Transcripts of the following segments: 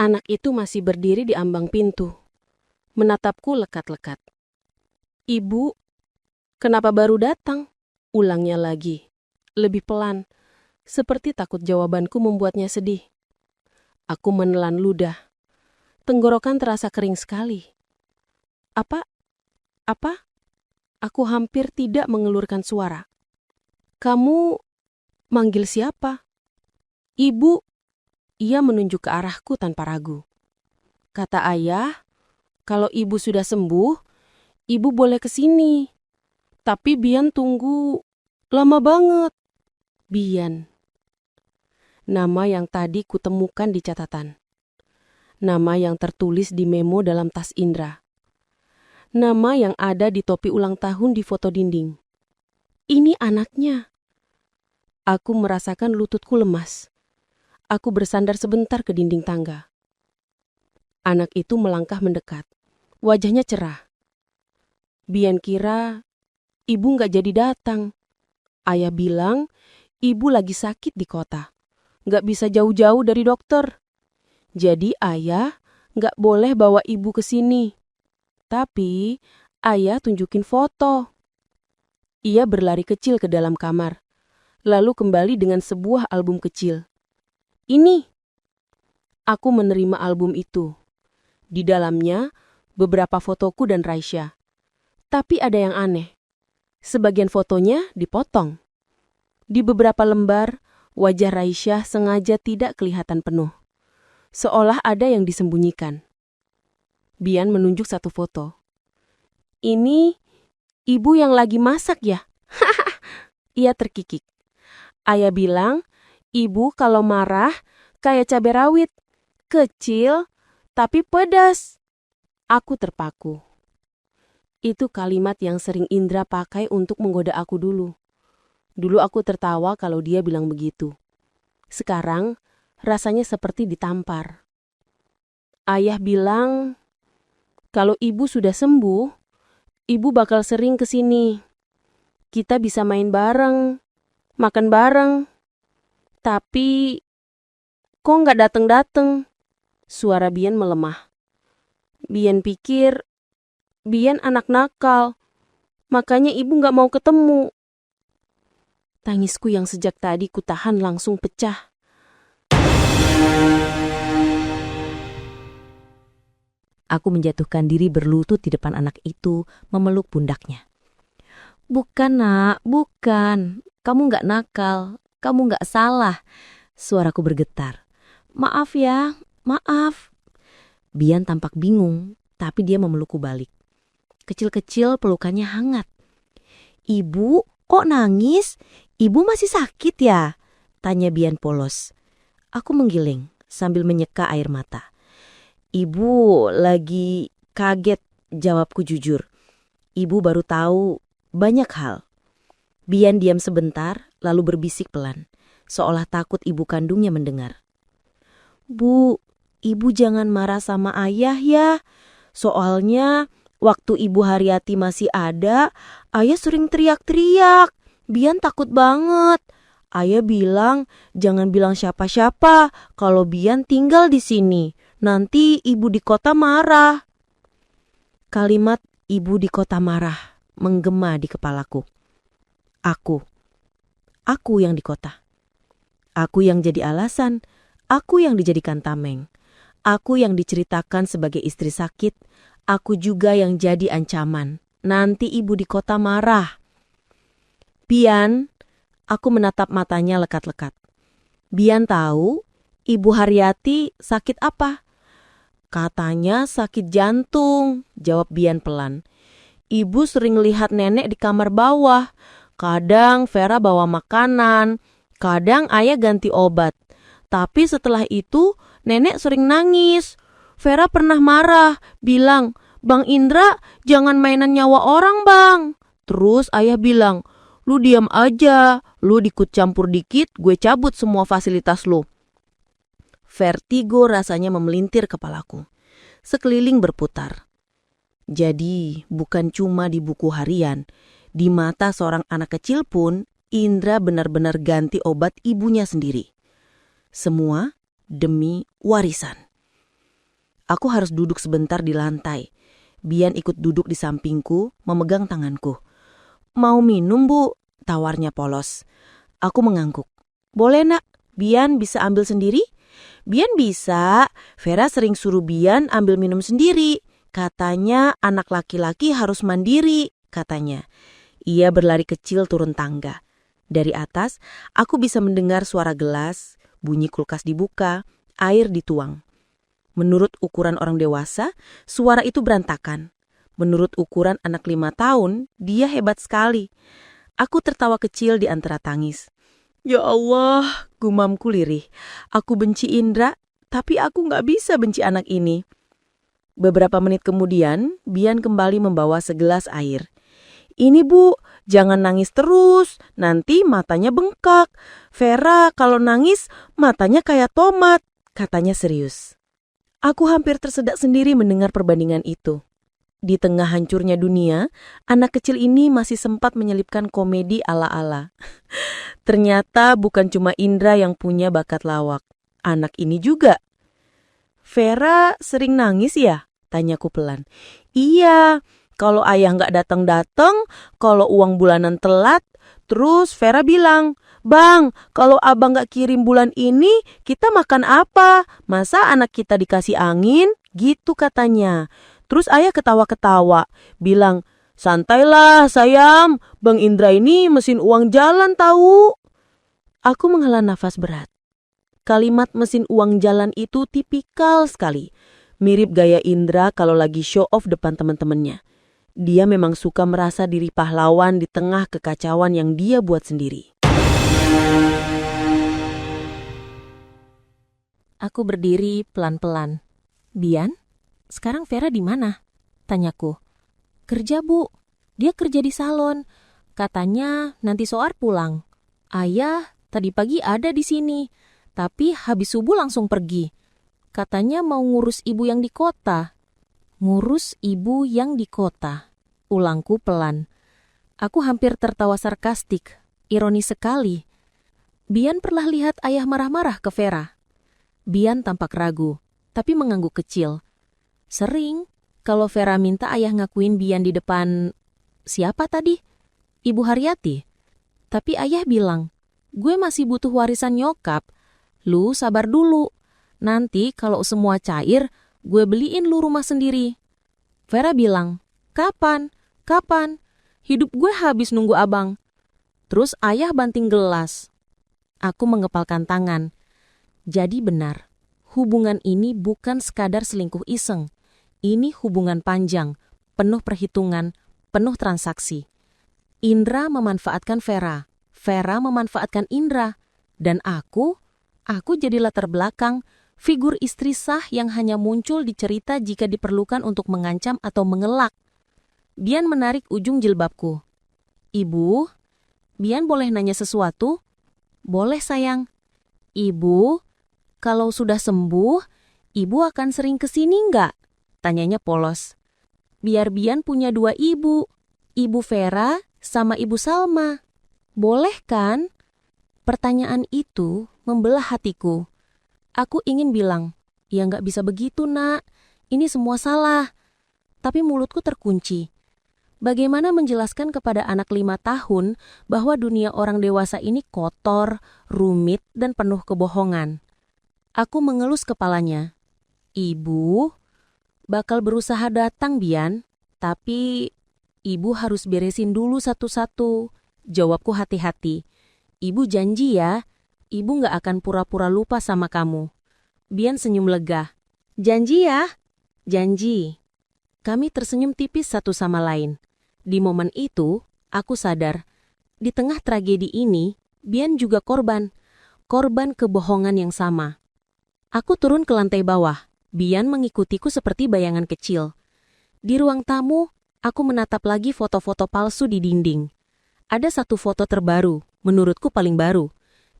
Anak itu masih berdiri di ambang pintu, menatapku lekat-lekat. "Ibu, kenapa baru datang?" Ulangnya lagi, lebih pelan, seperti takut jawabanku membuatnya sedih. Aku menelan ludah. Tenggorokan terasa kering sekali. Apa? Apa? Aku hampir tidak mengelurkan suara. "Kamu manggil siapa?" "Ibu." Ia menunjuk ke arahku tanpa ragu. "Kata ayah, kalau ibu sudah sembuh, ibu boleh ke sini. Tapi Bian tunggu lama banget." Bian. Nama yang tadi kutemukan di catatan. Nama yang tertulis di memo dalam tas Indra. Nama yang ada di topi ulang tahun di foto dinding. Ini anaknya. Aku merasakan lututku lemas. Aku bersandar sebentar ke dinding tangga. Anak itu melangkah mendekat. Wajahnya cerah. Bian kira ibu nggak jadi datang. Ayah bilang ibu lagi sakit di kota. Nggak bisa jauh-jauh dari dokter. Jadi ayah nggak boleh bawa ibu ke sini. Tapi ayah tunjukin foto. Ia berlari kecil ke dalam kamar. Lalu kembali dengan sebuah album kecil. "Ini." Aku menerima album itu. Di dalamnya beberapa fotoku dan Raisya. Tapi ada yang aneh. Sebagian fotonya dipotong. Di beberapa lembar, wajah Raisya sengaja tidak kelihatan penuh. Seolah ada yang disembunyikan. Bian menunjuk satu foto. "Ini ibu yang lagi masak ya?" Ia terkikik. Ayah bilang, ibu kalau marah kayak cabai rawit. Kecil, tapi pedas. Aku terpaku. Itu kalimat yang sering Indra pakai untuk menggoda aku dulu. Dulu aku tertawa kalau dia bilang begitu. Sekarang, rasanya seperti ditampar. Ayah bilang, kalau ibu sudah sembuh, ibu bakal sering ke sini. Kita bisa main bareng, makan bareng. Tapi, kok nggak dateng-dateng? Suara Bian melemah. Bian pikir, Bian anak nakal. Makanya ibu nggak mau ketemu. Tangisku yang sejak tadi kutahan langsung pecah. Aku menjatuhkan diri berlutut di depan anak itu, memeluk pundaknya. "Bukan nak, bukan. Kamu nggak nakal. Kamu nggak salah." Suaraku bergetar. "Maaf ya, maaf." Bian tampak bingung, tapi dia memelukku balik. Kecil-kecil pelukannya hangat. "Ibu, kok nangis? Ibu masih sakit ya?" tanya Bian polos. Aku menggiling sambil menyeka air mata. "Ibu lagi kaget," jawabku jujur. "Ibu baru tahu banyak hal." Bian diam sebentar, lalu berbisik pelan, seolah takut ibu kandungnya mendengar. "Bu, ibu jangan marah sama ayah ya. Soalnya waktu Ibu Haryati masih ada, ayah sering teriak-teriak. Bian takut banget. Ayah bilang jangan bilang siapa-siapa kalau Bian tinggal di sini. Nanti ibu di kota marah." Kalimat ibu di kota marah menggema di kepalaku. Aku yang di kota. Aku yang jadi alasan. Aku yang dijadikan tameng. Aku yang diceritakan sebagai istri sakit. Aku juga yang jadi ancaman. Nanti ibu di kota marah. "Bian," aku menatap matanya lekat-lekat. "Bian tahu Ibu Haryati sakit apa?" "Katanya sakit jantung," jawab Bian pelan. "Ibu sering lihat nenek di kamar bawah. Kadang Vera bawa makanan, kadang ayah ganti obat. Tapi setelah itu nenek sering nangis. Vera pernah marah, bilang, 'Bang Indra jangan mainan nyawa orang bang.' Terus ayah bilang, 'Lu diam aja, lu ikut campur dikit gue cabut semua fasilitas lu.'" Vertigo rasanya memelintir kepalaku. Sekeliling berputar. Jadi bukan cuma di buku harian, di mata seorang anak kecil pun Indra benar-benar ganti obat ibunya sendiri. Semua demi warisan. Aku harus duduk sebentar di lantai. Bian ikut duduk di sampingku, memegang tanganku. "Mau minum, Bu?" tawarnya polos. Aku mengangguk. "Boleh, Nak. Bian bisa ambil sendiri?" "Bian bisa. Vera sering suruh Bian ambil minum sendiri. Katanya anak laki-laki harus mandiri," katanya. Ia berlari kecil turun tangga. Dari atas, aku bisa mendengar suara gelas, bunyi kulkas dibuka, air dituang. Menurut ukuran orang dewasa, suara itu berantakan. Menurut ukuran anak 5 tahun, dia hebat sekali. Aku tertawa kecil di antara tangis. "Ya Allah," gumamku lirih. "Aku benci Indra, tapi aku gak bisa benci anak ini." Beberapa menit kemudian, Bian kembali membawa segelas air. "Ini, Bu, jangan nangis terus, nanti matanya bengkak. Vera kalau nangis matanya kayak tomat," katanya serius. Aku hampir tersedak sendiri mendengar perbandingan itu. Di tengah hancurnya dunia, anak kecil ini masih sempat menyelipkan komedi ala-ala. Ternyata bukan cuma Indra yang punya bakat lawak. Anak ini juga. "Vera sering nangis ya?" tanyaku pelan. "Iya, kalau ayah nggak datang-datang, kalau uang bulanan telat, terus Vera bilang, 'Bang, kalau abang nggak kirim bulan ini, kita makan apa? Masa anak kita dikasih angin?' Gitu katanya. Terus ayah ketawa-ketawa, bilang, 'Santailah sayang, Bang Indra ini mesin uang jalan tahu.'" Aku menghela nafas berat. Kalimat mesin uang jalan itu tipikal sekali. Mirip gaya Indra kalau lagi show off depan teman-temannya. Dia memang suka merasa diri pahlawan di tengah kekacauan yang dia buat sendiri. Aku berdiri pelan-pelan. "Bian, sekarang Vera di mana?" tanyaku. "Kerja, Bu. Dia kerja di salon. Katanya nanti soar pulang. Ayah tadi pagi ada di sini, tapi habis subuh langsung pergi. Katanya mau ngurus ibu yang di kota." "Ngurus ibu yang di kota," ulangku pelan. Aku hampir tertawa sarkastik, ironis sekali. "Bian pernah lihat ayah marah-marah ke Vera?" Bian tampak ragu, tapi mengangguk kecil. "Sering, kalau Vera minta ayah ngakuin Bian di depan siapa tadi? Ibu Haryati. Tapi ayah bilang, 'Gue masih butuh warisan nyokap. Lu sabar dulu. Nanti kalau semua cair, gue beliin lu rumah sendiri.' Vera bilang, 'Kapan? Kapan? Hidup gue habis nunggu abang.' Terus ayah banting gelas." Aku mengepalkan tangan. Jadi benar, hubungan ini bukan sekadar selingkuh iseng. Ini hubungan panjang, penuh perhitungan, penuh transaksi. Indra memanfaatkan Vera, Vera memanfaatkan Indra. Dan aku jadi latar belakang, figur istri sah yang hanya muncul di cerita jika diperlukan untuk mengancam atau mengelak. Bian menarik ujung jilbabku. "Ibu, Bian boleh nanya sesuatu?" "Boleh sayang." "Ibu, kalau sudah sembuh, ibu akan sering kesini nggak?" tanyanya polos. "Biar Bian punya 2 ibu, Ibu Vera sama Ibu Salma. Boleh kan?" Pertanyaan itu membelah hatiku. Aku ingin bilang, "Ya nggak bisa begitu, Nak. Ini semua salah." Tapi mulutku terkunci. Bagaimana menjelaskan kepada anak 5 tahun bahwa dunia orang dewasa ini kotor, rumit, dan penuh kebohongan? Aku mengelus kepalanya. "Ibu bakal berusaha datang, Bian. Tapi ibu harus beresin dulu satu-satu." Jawabku hati-hati. "Ibu janji ya, ibu gak akan pura-pura lupa sama kamu." Bian senyum lega. "Janji ya?" "Janji." Kami tersenyum tipis satu sama lain. Di momen itu, aku sadar, di tengah tragedi ini, Bian juga korban kebohongan yang sama. Aku turun ke lantai bawah. Bian mengikutiku seperti bayangan kecil. Di ruang tamu, aku menatap lagi foto-foto palsu di dinding. Ada satu foto terbaru, menurutku paling baru.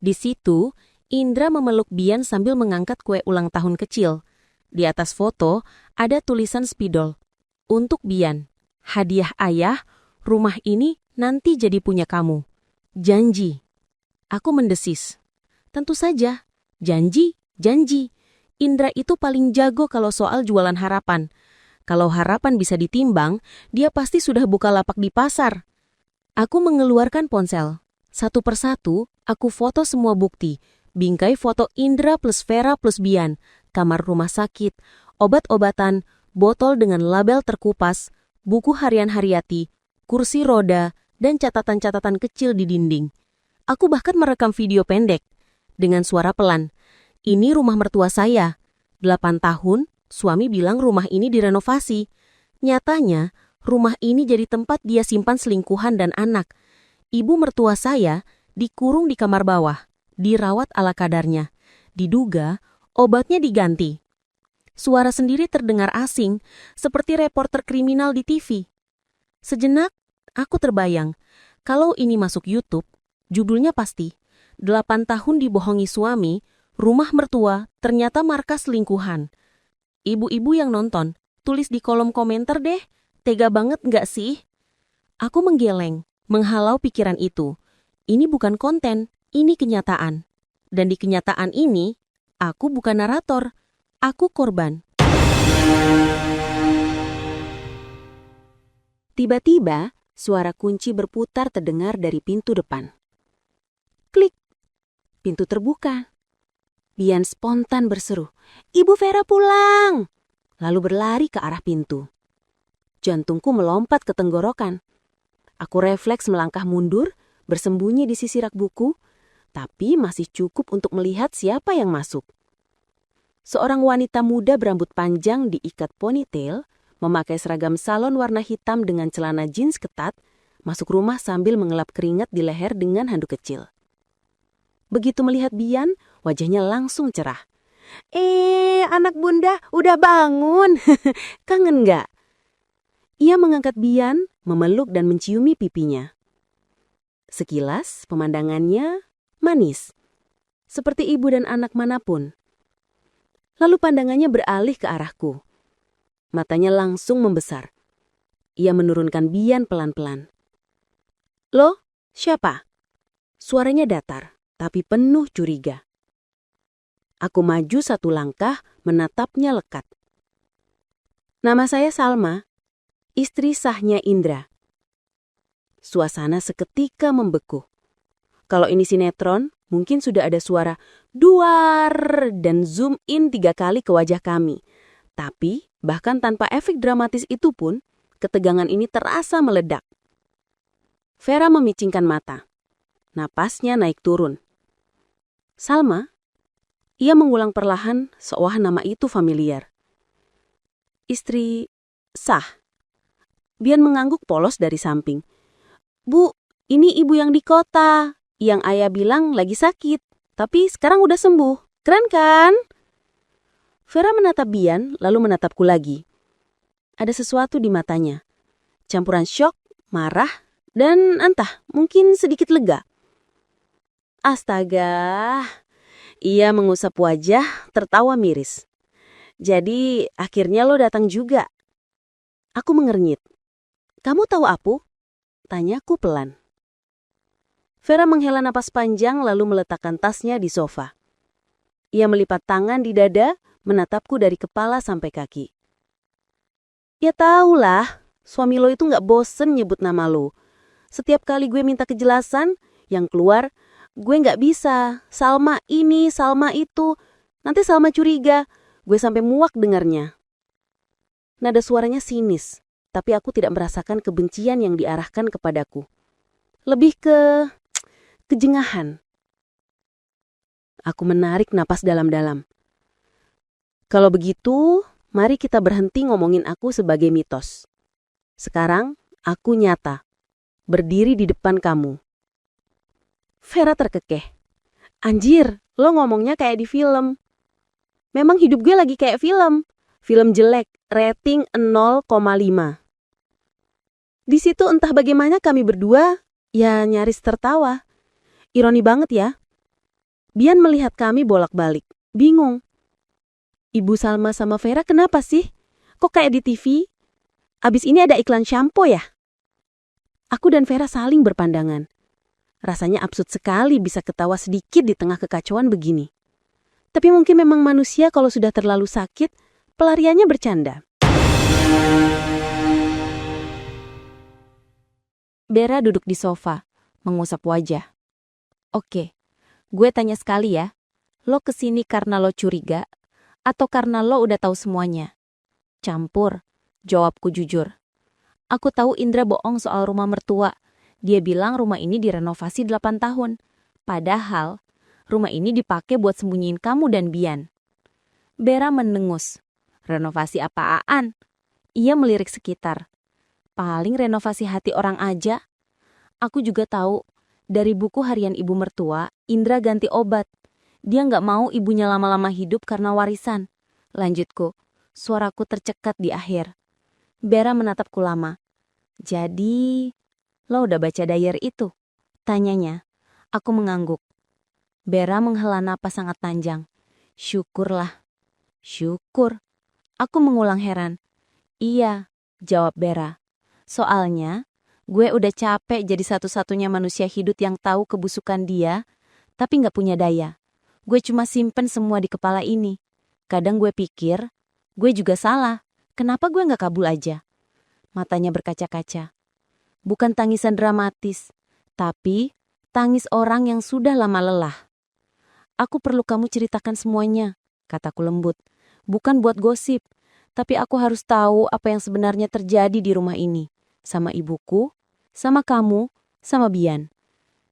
Di situ, Indra memeluk Bian sambil mengangkat kue ulang tahun kecil. Di atas foto, ada tulisan spidol. "Untuk Bian, hadiah ayah, rumah ini nanti jadi punya kamu. Janji." Aku mendesis. Tentu saja, janji, janji. Indra itu paling jago kalau soal jualan harapan. Kalau harapan bisa ditimbang, dia pasti sudah buka lapak di pasar. Aku mengeluarkan ponsel. Satu persatu, aku foto semua bukti. Bingkai foto Indra plus Vera plus Bian, kamar rumah sakit, obat-obatan, botol dengan label terkupas, buku harian Haryati, kursi roda, dan catatan-catatan kecil di dinding. Aku bahkan merekam video pendek dengan suara pelan. Ini rumah mertua saya. 8 tahun, suami bilang rumah ini direnovasi. Nyatanya, rumah ini jadi tempat dia simpan selingkuhan dan anak. Ibu mertua saya dikurung di kamar bawah, dirawat ala kadarnya. Diduga, obatnya diganti. Suara sendiri terdengar asing, seperti reporter kriminal di TV. Sejenak, aku terbayang, kalau ini masuk YouTube, judulnya pasti, 8 tahun dibohongi suami, rumah mertua ternyata markas selingkuhan. Ibu-ibu yang nonton, tulis di kolom komentar deh, tega banget nggak sih? Aku menggeleng, menghalau pikiran itu. Ini bukan konten, ini kenyataan. Dan di kenyataan ini, aku bukan narator, aku korban. Tiba-tiba, suara kunci berputar terdengar dari pintu depan. Klik, pintu terbuka. Bian spontan berseru, "Ibu Vera pulang!" Lalu berlari ke arah pintu. Jantungku melompat ke tenggorokan. Aku refleks melangkah mundur, bersembunyi di sisi rak buku, tapi masih cukup untuk melihat siapa yang masuk. Seorang wanita muda berambut panjang diikat ponytail, memakai seragam salon warna hitam dengan celana jeans ketat, masuk rumah sambil mengelap keringat di leher dengan handuk kecil. Begitu melihat Bian, wajahnya langsung cerah. Anak bunda udah bangun. Kangen nggak? Ia mengangkat Bian, memeluk dan menciumi pipinya. Sekilas, pemandangannya manis. Seperti ibu dan anak manapun. Lalu pandangannya beralih ke arahku. Matanya langsung membesar. Ia menurunkan Bian pelan-pelan. "Loh, siapa?" Suaranya datar, tapi penuh curiga. Aku maju satu langkah, menatapnya lekat. "Nama saya Salma, istri sahnya Indra." Suasana seketika membeku. Kalau ini sinetron, mungkin sudah ada suara duar dan zoom in 3 kali ke wajah kami. Tapi, bahkan tanpa efek dramatis itu pun, ketegangan ini terasa meledak. Vera memicingkan mata. Napasnya naik turun. "Salma?" Ia mengulang perlahan, seolah nama itu familiar. "Istri sah." Bian mengangguk polos dari samping. "Bu, ini ibu yang di kota. Yang ayah bilang lagi sakit, tapi sekarang udah sembuh. Keren kan?" Vera menatap Bian, lalu menatapku lagi. Ada sesuatu di matanya. Campuran syok, marah, dan entah, mungkin sedikit lega. Astaga. Ia mengusap wajah, tertawa miris. "Jadi, akhirnya lo datang juga." Aku mengernyit. "Kamu tahu Apu?" Tanyaku pelan. Vera menghela napas panjang lalu meletakkan tasnya di sofa. Ia melipat tangan di dada, menatapku dari kepala sampai kaki. "Ya tahulah, suami lo itu gak bosen nyebut nama lo. Setiap kali gue minta kejelasan, yang keluar, gue gak bisa. Salma ini, Salma itu. Nanti Salma curiga, gue sampai muak dengarnya." Nada suaranya sinis, tapi aku tidak merasakan kebencian yang diarahkan kepadaku. Lebih ke kejengahan. Aku menarik napas dalam-dalam. "Kalau begitu, mari kita berhenti ngomongin aku sebagai mitos. Sekarang, aku nyata, berdiri di depan kamu." Vera terkekeh. "Anjir, lo ngomongnya kayak di film." Memang hidup gue lagi kayak film. Film jelek, rating 0,5. Di situ entah bagaimana kami berdua, ya nyaris tertawa. Ironi banget ya. Bian melihat kami bolak-balik, bingung. "Ibu Salma sama Vera kenapa sih? Kok kayak di TV? Abis ini ada iklan shampoo ya?" Aku dan Vera saling berpandangan. Rasanya absurd sekali bisa ketawa sedikit di tengah kekacauan begini. Tapi mungkin memang manusia kalau sudah terlalu sakit, pelariannya bercanda. Bera duduk di sofa, mengusap wajah. Oke, gue tanya sekali ya. Lo kesini karena lo curiga atau karena lo udah tahu semuanya? Campur, jawabku jujur. Aku tahu Indra bohong soal rumah mertua. Dia bilang rumah ini direnovasi 8 tahun. Padahal, rumah ini dipakai buat sembunyiin kamu dan Bian. Bera mendengus. Renovasi apaan? Ia melirik sekitar. Paling renovasi hati orang aja. Aku juga tahu, dari buku harian ibu mertua, Indra ganti obat. Dia nggak mau ibunya lama-lama hidup karena warisan. Lanjutku, suaraku tercekat di akhir. Bera menatapku lama. Jadi, lo udah baca diary itu? Tanyanya. Aku mengangguk. Bera menghela napas sangat panjang. Syukurlah. Syukur. Aku mengulang heran. Iya, jawab Bera. Soalnya, gue udah capek jadi satu-satunya manusia hidup yang tahu kebusukan dia, tapi nggak punya daya. Gue cuma simpen semua di kepala ini. Kadang gue pikir, gue juga salah. Kenapa gue nggak kabul aja? Matanya berkaca-kaca. Bukan tangisan dramatis, tapi tangis orang yang sudah lama lelah. Aku perlu kamu ceritakan semuanya, kataku lembut. Bukan buat gosip, tapi aku harus tahu apa yang sebenarnya terjadi di rumah ini. Sama ibuku, sama kamu, sama Bian.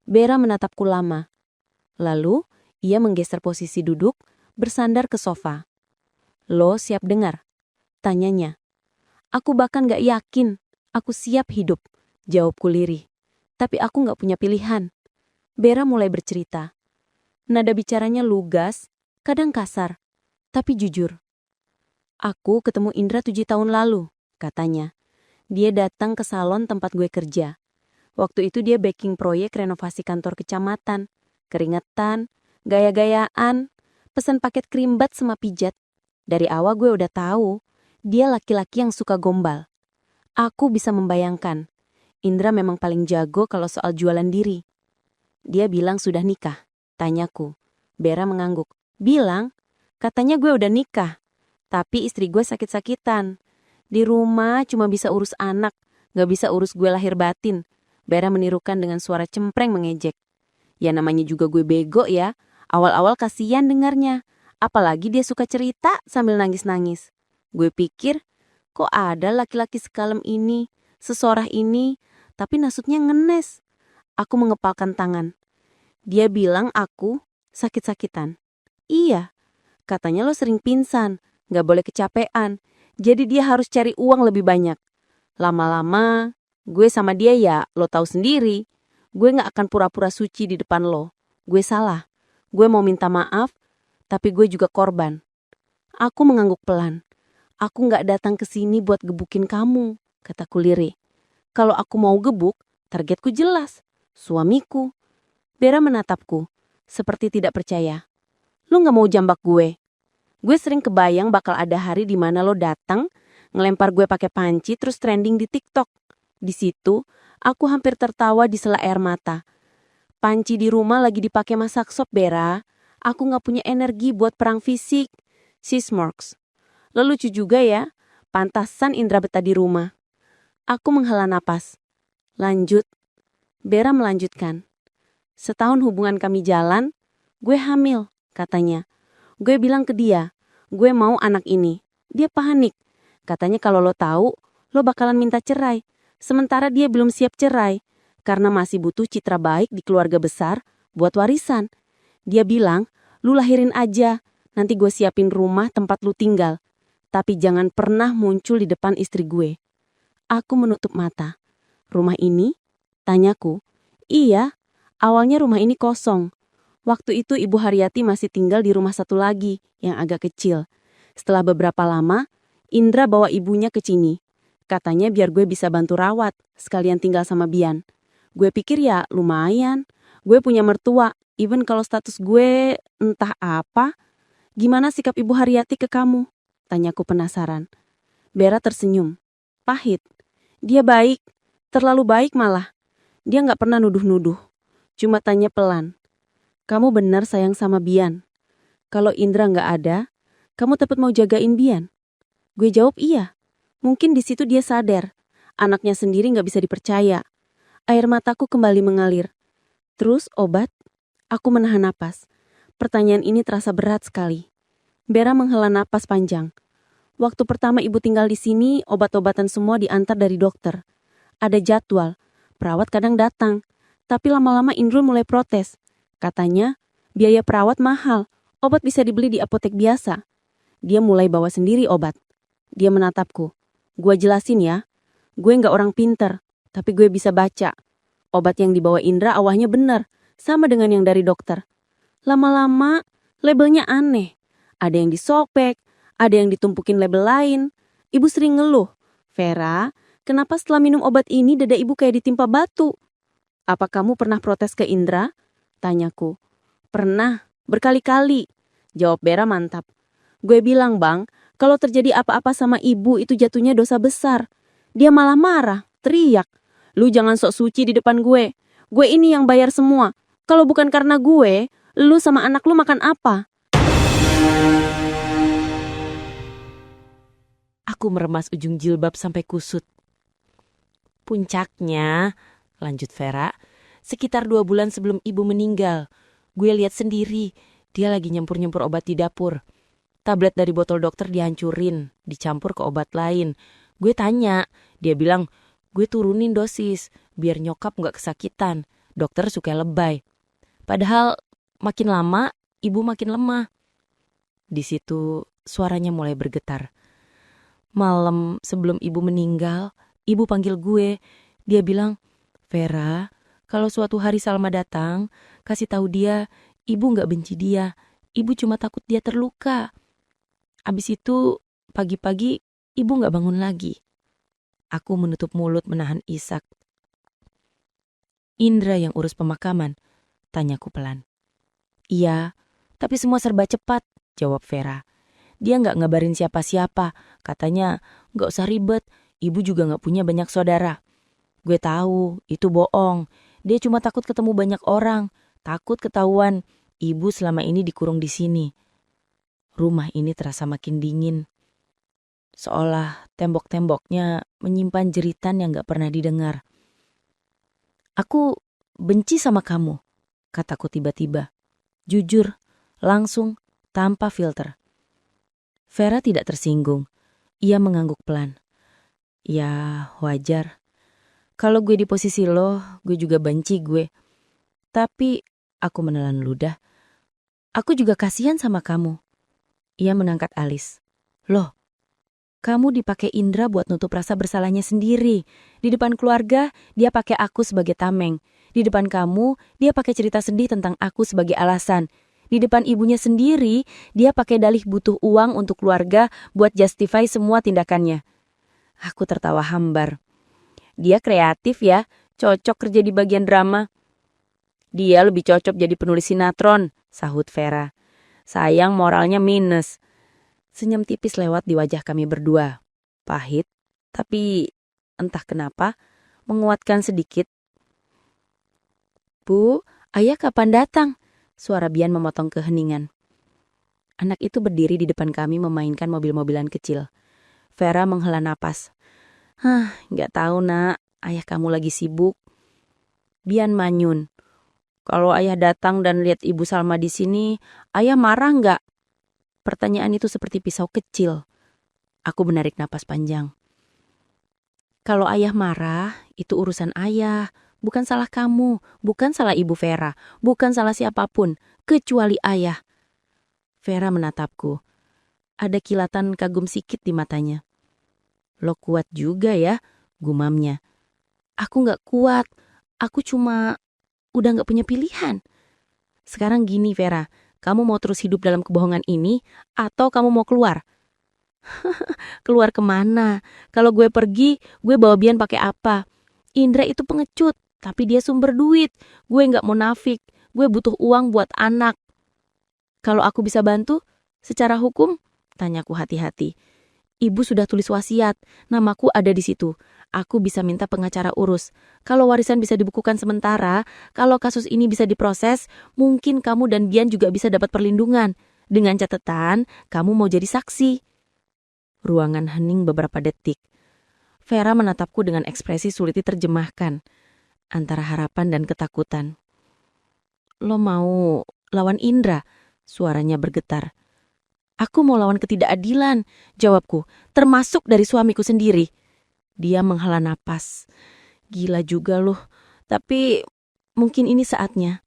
Bera menatapku lama. Lalu, ia menggeser posisi duduk, bersandar ke sofa. Lo siap dengar? Tanyanya. Aku bahkan gak yakin aku siap hidup, jawabku lirih. Tapi aku gak punya pilihan. Bera mulai bercerita. Nada bicaranya lugas, kadang kasar, tapi jujur. Aku ketemu Indra 7 tahun lalu, katanya. Dia datang ke salon tempat gue kerja. Waktu itu dia backing proyek renovasi kantor kecamatan. Keringetan, gaya-gayaan, pesan paket krim bat sama pijat. Dari awal gue udah tahu, dia laki-laki yang suka gombal. Aku bisa membayangkan, Indra memang paling jago kalau soal jualan diri. Dia bilang sudah nikah, tanyaku. Bera mengangguk. Bilang? Katanya gue udah nikah. Tapi istri gue sakit-sakitan. Di rumah cuma bisa urus anak, gak bisa urus gue lahir batin. Bera menirukan dengan suara cempreng mengejek. Ya namanya juga gue bego ya. Awal-awal kasihan dengarnya. Apalagi dia suka cerita sambil nangis-nangis. Gue pikir, kok ada laki-laki sekalem ini, sesorah ini, tapi nasutnya ngenes. Aku mengepalkan tangan. Dia bilang aku sakit-sakitan. Iya, katanya lo sering pingsan, gak boleh kecapean. Jadi dia harus cari uang lebih banyak. Lama-lama, gue sama dia ya lo tahu sendiri. Gue gak akan pura-pura suci di depan lo. Gue salah. Gue mau minta maaf, tapi gue juga korban. Aku mengangguk pelan. Aku gak datang ke sini buat gebukin kamu, kataku lirih. Kalau aku mau gebuk, targetku jelas. Suamiku. Bera menatapku, seperti tidak percaya. Lu gak mau jambak gue? Gue sering kebayang bakal ada hari di mana lo datang, ngelempar gue pakai panci terus trending di TikTok. Di situ, aku hampir tertawa di sela air mata. Panci di rumah lagi dipakai masak sop, Bera. Aku gak punya energi buat perang fisik. Si smirks. Lo lucu juga ya, pantasan Indra betah di rumah. Aku menghela napas. Lanjut. Bera melanjutkan. Setahun hubungan kami jalan, gue hamil, katanya. Gue bilang ke dia, gue mau anak ini. Dia panik. Katanya kalau lo tahu, lo bakalan minta cerai. Sementara dia belum siap cerai, karena masih butuh citra baik di keluarga besar buat warisan. Dia bilang, lu lahirin aja, nanti gue siapin rumah tempat lu tinggal. Tapi jangan pernah muncul di depan istri gue. Aku menutup mata. Rumah ini? Tanyaku. Iya, awalnya rumah ini kosong. Waktu itu Ibu Haryati masih tinggal di rumah satu lagi, yang agak kecil. Setelah beberapa lama, Indra bawa ibunya ke sini. Katanya biar gue bisa bantu rawat, sekalian tinggal sama Bian. Gue pikir ya lumayan. Gue punya mertua, even kalau status gue entah apa. Gimana sikap Ibu Haryati ke kamu? Tanyaku penasaran. Bera tersenyum. Pahit. Dia baik. Terlalu baik malah. Dia gak pernah nuduh-nuduh. Cuma tanya pelan. Kamu benar sayang sama Bian? kalau Indra nggak ada, kamu tetap mau jagain Bian? Gue jawab iya. Mungkin di situ dia sadar, anaknya sendiri nggak bisa dipercaya. Air mataku kembali mengalir. Terus obat? Aku menahan napas. Pertanyaan ini terasa berat sekali. Vera menghela napas panjang. Waktu pertama ibu tinggal di sini, obat-obatan semua diantar dari dokter. Ada jadwal, perawat kadang datang. Tapi lama-lama Indro mulai protes. Katanya, biaya perawat mahal, obat bisa dibeli di apotek biasa. Dia mulai bawa sendiri obat. Dia menatapku. Gue jelasin ya, gue nggak orang pinter, tapi gue bisa baca. Obat yang dibawa Indra awalnya bener, sama dengan yang dari dokter. Lama-lama, labelnya aneh. Ada yang disobek, ada yang ditumpukin label lain. Ibu sering ngeluh. Vera, kenapa setelah minum obat ini dada ibu kayak ditimpa batu? Apa kamu pernah protes ke Indra? Tanyaku. Pernah, berkali-kali. Jawab Vera mantap. Gue bilang, Bang, kalau terjadi apa-apa sama ibu itu jatuhnya dosa besar. Dia malah marah, teriak. Lu jangan sok suci di depan gue. Gue ini yang bayar semua. Kalau bukan karena gue, lu sama anak lu makan apa? Aku meremas ujung jilbab sampai kusut. Puncaknya, lanjut Vera, sekitar 2 bulan sebelum ibu meninggal, gue lihat sendiri dia lagi nyempur-nyempur obat di dapur. Tablet dari botol dokter dihancurin, dicampur ke obat lain. Gue tanya, dia bilang, gue turunin dosis biar nyokap gak kesakitan. Dokter suka lebay. Padahal makin lama ibu makin lemah. Di situ suaranya mulai bergetar. Malam sebelum ibu meninggal, ibu panggil gue. Dia bilang, Vera, kalau suatu hari Salma datang, kasih tahu dia, ibu gak benci dia. Ibu cuma takut dia terluka. Abis itu pagi-pagi ibu gak bangun lagi. Aku menutup mulut menahan isak. Indra yang urus pemakaman, tanyaku pelan. Iya, tapi semua serba cepat, jawab Vera. Dia gak ngabarin siapa-siapa, katanya gak usah ribet, ibu juga gak punya banyak saudara. Gue tahu, itu bohong. Dia cuma takut ketemu banyak orang, takut ketahuan ibu selama ini dikurung di sini. Rumah ini terasa makin dingin. Seolah tembok-temboknya menyimpan jeritan yang gak pernah didengar. Aku benci sama kamu, kataku tiba-tiba. Jujur, langsung, tanpa filter. Vera tidak tersinggung. Ia mengangguk pelan. Ya, wajar. Kalau gue di posisi lo, gue juga benci gue. Tapi aku menelan ludah. Aku juga kasihan sama kamu. Ia mengangkat alis. Loh, kamu dipakai Indra buat nutup rasa bersalahnya sendiri. Di depan keluarga, dia pakai aku sebagai tameng. Di depan kamu, dia pakai cerita sedih tentang aku sebagai alasan. Di depan ibunya sendiri, dia pakai dalih butuh uang untuk keluarga buat justify semua tindakannya. Aku tertawa hambar. Dia kreatif ya, cocok kerja di bagian drama. Dia lebih cocok jadi penulis sinetron, sahut Vera. Sayang moralnya minus. Senyum tipis lewat di wajah kami berdua. Pahit, tapi entah kenapa menguatkan sedikit. Bu, ayah kapan datang? Suara Bian memotong keheningan. Anak itu berdiri di depan kami memainkan mobil-mobilan kecil. Vera menghela napas. Gak tahu nak, ayah kamu lagi sibuk. Bian manyun. Kalau ayah datang dan lihat ibu Salma di sini, ayah marah gak? Pertanyaan itu seperti pisau kecil. Aku menarik napas panjang. Kalau ayah marah, itu urusan ayah. Bukan salah kamu, bukan salah ibu Vera, bukan salah siapapun, kecuali ayah. Vera menatapku. Ada kilatan kagum sikit di matanya. Lo kuat juga ya, gumamnya. Aku gak kuat, aku cuma udah gak punya pilihan. Sekarang gini Vera, kamu mau terus hidup dalam kebohongan ini atau kamu mau keluar? Keluar kemana? Kalau gue pergi, gue bawa Bian pakai apa? Indra itu pengecut, tapi dia sumber duit. Gue gak munafik, gue butuh uang buat anak. Kalau aku bisa bantu, secara hukum? Tanyaku hati-hati. Ibu sudah tulis wasiat, namaku ada di situ. Aku bisa minta pengacara urus. Kalau warisan bisa dibukukan sementara, kalau kasus ini bisa diproses, mungkin kamu dan Bian juga bisa dapat perlindungan. Dengan catatan, kamu mau jadi saksi. Ruangan hening beberapa detik. Vera menatapku dengan ekspresi sulit diterjemahkan, antara harapan dan ketakutan. Lo mau lawan Indra? Suaranya bergetar. Aku mau lawan ketidakadilan, jawabku, termasuk dari suamiku sendiri. Dia menghela napas. Gila juga loh, tapi mungkin ini saatnya.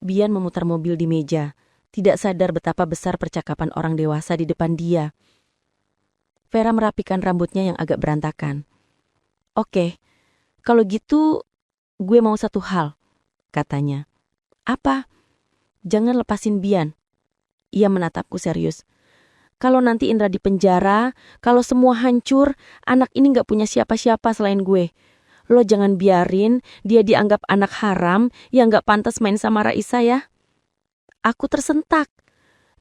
Bian memutar mobil di meja, tidak sadar betapa besar percakapan orang dewasa di depan dia. Vera merapikan rambutnya yang agak berantakan. Oke, kalau gitu gue mau satu hal, katanya. Apa? Jangan lepasin Bian. Ia menatapku serius. Kalau nanti Indra di penjara, kalau semua hancur, anak ini gak punya siapa-siapa selain gue. Lo jangan biarin dia dianggap anak haram yang gak pantas main sama Raisa ya. Aku tersentak.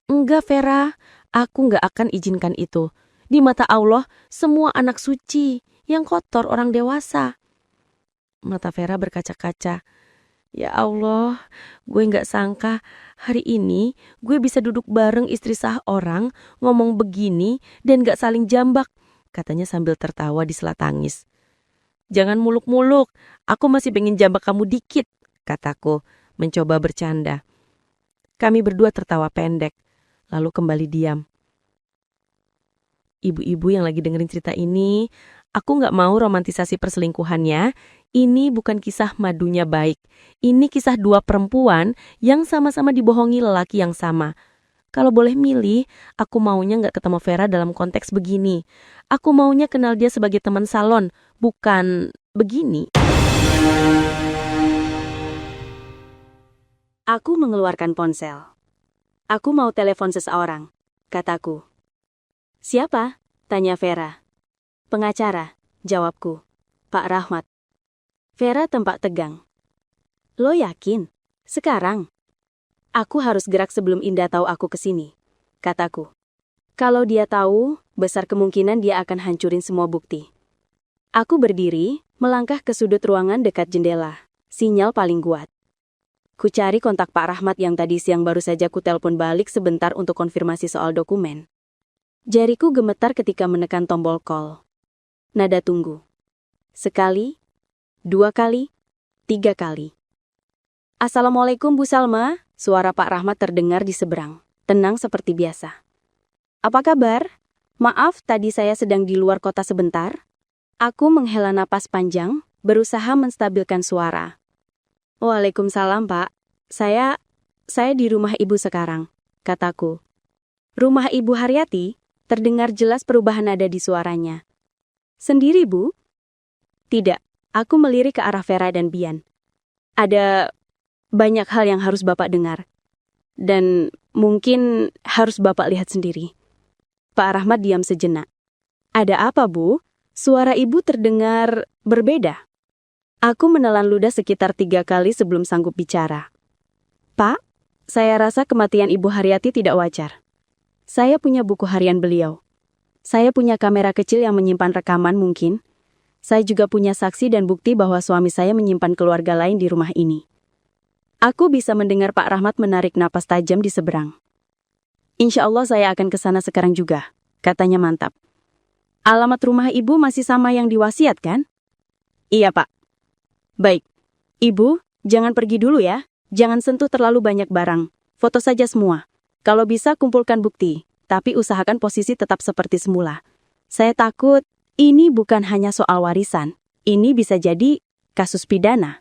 Enggak Vera, aku gak akan izinkan itu. Di mata Allah, semua anak suci, yang kotor orang dewasa. Mata Vera berkaca-kaca. Ya Allah, gue gak sangka hari ini gue bisa duduk bareng istri sah orang, ngomong begini dan gak saling jambak, katanya sambil tertawa di sela tangis. Jangan muluk-muluk, aku masih pengen jambak kamu dikit, kataku, mencoba bercanda. Kami berdua tertawa pendek, lalu kembali diam. Ibu-ibu yang lagi dengerin cerita ini, aku gak mau romantisasi perselingkuhannya. Ini bukan kisah madunya baik. Ini kisah dua perempuan yang sama-sama dibohongi lelaki yang sama. Kalau boleh milih, aku maunya gak ketemu Vera dalam konteks begini. Aku maunya kenal dia sebagai teman salon, bukan begini. Aku mengeluarkan ponsel. Aku mau telepon seseorang, kataku. Siapa? Tanya Vera. Pengacara, jawabku. Pak Rahmat. Vera tampak tegang. Lo yakin? Sekarang? Aku harus gerak sebelum Indah tahu aku kesini, kataku. Kalau dia tahu, besar kemungkinan dia akan hancurin semua bukti. Aku berdiri, melangkah ke sudut ruangan dekat jendela. Sinyal paling kuat. Ku cari kontak Pak Rahmat yang tadi siang baru saja ku telepon balik sebentar untuk konfirmasi soal dokumen. Jariku gemetar ketika menekan tombol call. Nada tunggu. Sekali, 2 kali, 3 kali. Assalamualaikum Bu Salma, suara Pak Rahmat terdengar di seberang. Tenang seperti biasa. Apa kabar? Maaf, tadi saya sedang di luar kota sebentar. Aku menghela napas panjang, berusaha menstabilkan suara. Waalaikumsalam Pak. Saya di rumah Ibu sekarang, kataku. Rumah Ibu Haryati? Terdengar jelas perubahan nada di suaranya. Sendiri, Bu? Tidak, aku melirik ke arah Vera dan Bian. Ada banyak hal yang harus Bapak dengar. Dan mungkin harus Bapak lihat sendiri. Pak Rahmat diam sejenak. Ada apa, Bu? Suara Ibu terdengar berbeda. Aku menelan ludah sekitar 3 kali sebelum sanggup bicara. Pak, saya rasa kematian Ibu Haryati tidak wajar. Saya punya buku harian beliau. Saya punya kamera kecil yang menyimpan rekaman mungkin. Saya juga punya saksi dan bukti bahwa suami saya menyimpan keluarga lain di rumah ini. Aku bisa mendengar Pak Rahmat menarik napas tajam di seberang. Insya Allah saya akan ke sana sekarang juga, katanya mantap. Alamat rumah Ibu masih sama yang diwasiat kan? Iya Pak. Baik. Ibu, jangan pergi dulu ya. Jangan sentuh terlalu banyak barang. Foto saja semua. Kalau bisa kumpulkan bukti, tapi usahakan posisi tetap seperti semula. Saya takut ini bukan hanya soal warisan. Ini bisa jadi kasus pidana.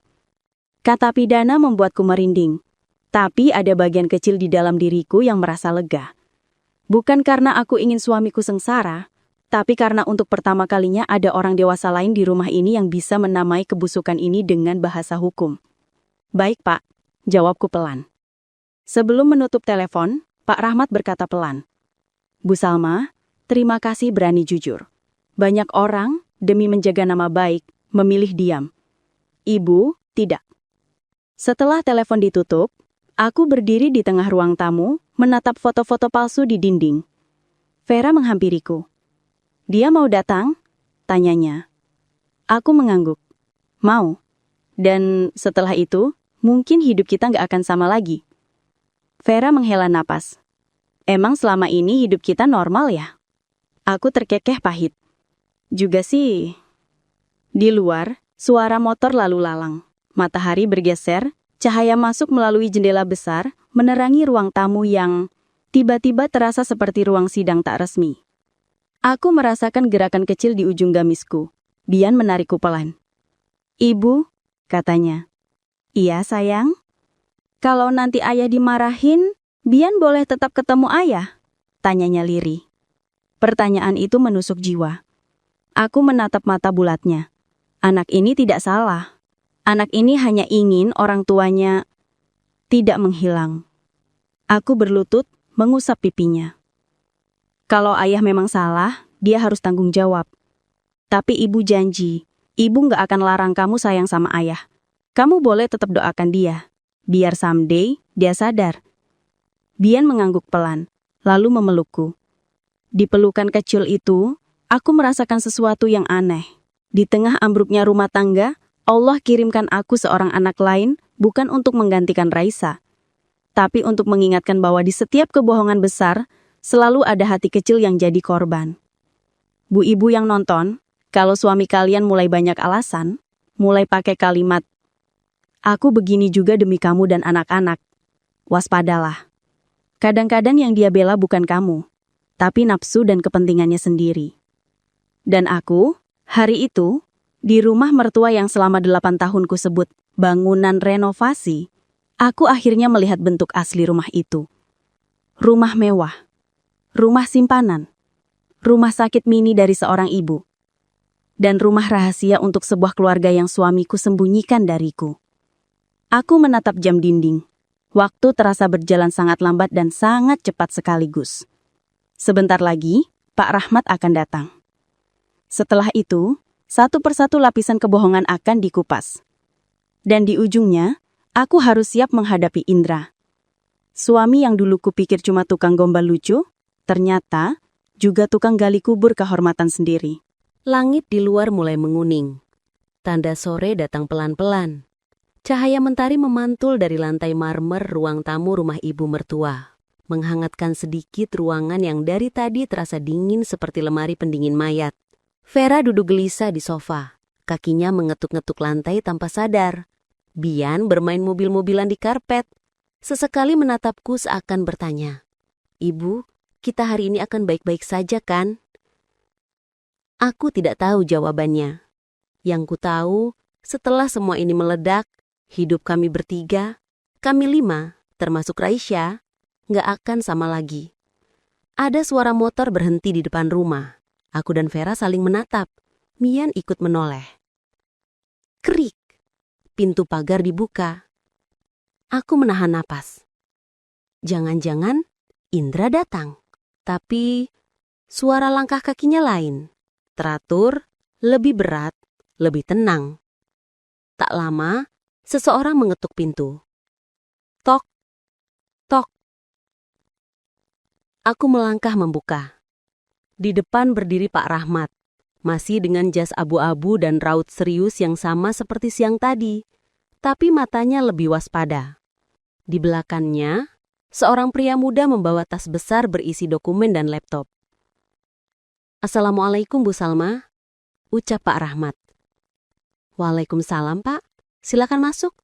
Kata pidana membuatku merinding. Tapi ada bagian kecil di dalam diriku yang merasa lega. Bukan karena aku ingin suamiku sengsara, tapi karena untuk pertama kalinya ada orang dewasa lain di rumah ini yang bisa menamai kebusukan ini dengan bahasa hukum. Baik Pak, jawabku pelan. Sebelum menutup telepon, Pak Rahmat berkata pelan. Bu Salma, terima kasih berani jujur. Banyak orang, demi menjaga nama baik, memilih diam. Ibu, tidak. Setelah telepon ditutup, aku berdiri di tengah ruang tamu, menatap foto-foto palsu di dinding. Vera menghampiriku. Dia mau datang? Tanyanya. Aku mengangguk. Mau. Dan setelah itu, mungkin hidup kita nggak akan sama lagi. Vera menghela napas. Emang selama ini hidup kita normal ya? Aku terkekeh pahit. Juga sih. Di luar, suara motor lalu lalang. Matahari bergeser, cahaya masuk melalui jendela besar, menerangi ruang tamu yang tiba-tiba terasa seperti ruang sidang tak resmi. Aku merasakan gerakan kecil di ujung gamisku. Bian menarikku pelan. "Ibu," katanya. "Iya, sayang. Kalau nanti ayah dimarahin, Bian boleh tetap ketemu ayah?" tanyanya lirih. Pertanyaan itu menusuk jiwa. Aku menatap mata bulatnya. Anak ini tidak salah. Anak ini hanya ingin orang tuanya tidak menghilang. Aku berlutut, mengusap pipinya. Kalau ayah memang salah, dia harus tanggung jawab. Tapi ibu janji, ibu nggak akan larang kamu sayang sama ayah. Kamu boleh tetap doakan dia. Biar someday dia sadar. Bian mengangguk pelan, lalu memelukku. Di pelukan kecil itu, aku merasakan sesuatu yang aneh. Di tengah ambruknya rumah tangga, Allah kirimkan aku seorang anak lain bukan untuk menggantikan Raisa, tapi untuk mengingatkan bahwa di setiap kebohongan besar, selalu ada hati kecil yang jadi korban. Bu ibu yang nonton, kalau suami kalian mulai banyak alasan, mulai pakai kalimat, "Aku begini juga demi kamu dan anak-anak," waspadalah. Kadang-kadang yang dia bela bukan kamu, tapi nafsu dan kepentingannya sendiri. Dan aku, hari itu, di rumah mertua yang selama 8 tahun ku sebut bangunan renovasi, aku akhirnya melihat bentuk asli rumah itu. Rumah mewah, rumah simpanan, rumah sakit mini dari seorang ibu, dan rumah rahasia untuk sebuah keluarga yang suamiku sembunyikan dariku. Aku menatap jam dinding. Waktu terasa berjalan sangat lambat dan sangat cepat sekaligus. Sebentar lagi, Pak Rahmat akan datang. Setelah itu, satu persatu lapisan kebohongan akan dikupas. Dan di ujungnya, aku harus siap menghadapi Indra. Suami yang dulu kupikir cuma tukang gombal lucu, ternyata juga tukang gali kubur kehormatan sendiri. Langit di luar mulai menguning. Tanda sore datang pelan-pelan. Cahaya mentari memantul dari lantai marmer ruang tamu rumah ibu mertua, menghangatkan sedikit ruangan yang dari tadi terasa dingin seperti lemari pendingin mayat. Vera duduk gelisah di sofa, kakinya mengetuk-ngetuk lantai tanpa sadar. Bian bermain mobil-mobilan di karpet. Sesekali menatapku seakan bertanya, "Ibu, kita hari ini akan baik-baik saja kan?" Aku tidak tahu jawabannya. Yang ku tahu, setelah semua ini meledak, hidup kami bertiga, kami 5, termasuk Raisya, nggak akan sama lagi. Ada suara motor berhenti di depan rumah. Aku dan Vera saling menatap. Mian ikut menoleh. Krik. Pintu pagar dibuka. Aku menahan napas. Jangan-jangan Indra datang. Tapi suara langkah kakinya lain. Teratur, lebih berat, lebih tenang. Tak lama, seseorang mengetuk pintu. Tok, tok. Aku melangkah membuka. Di depan berdiri Pak Rahmat, masih dengan jas abu-abu dan raut serius yang sama seperti siang tadi, tapi matanya lebih waspada. Di belakangnya, seorang pria muda membawa tas besar berisi dokumen dan laptop. "Assalamualaikum Bu Salma," ucap Pak Rahmat. "Waalaikumsalam Pak, silakan masuk."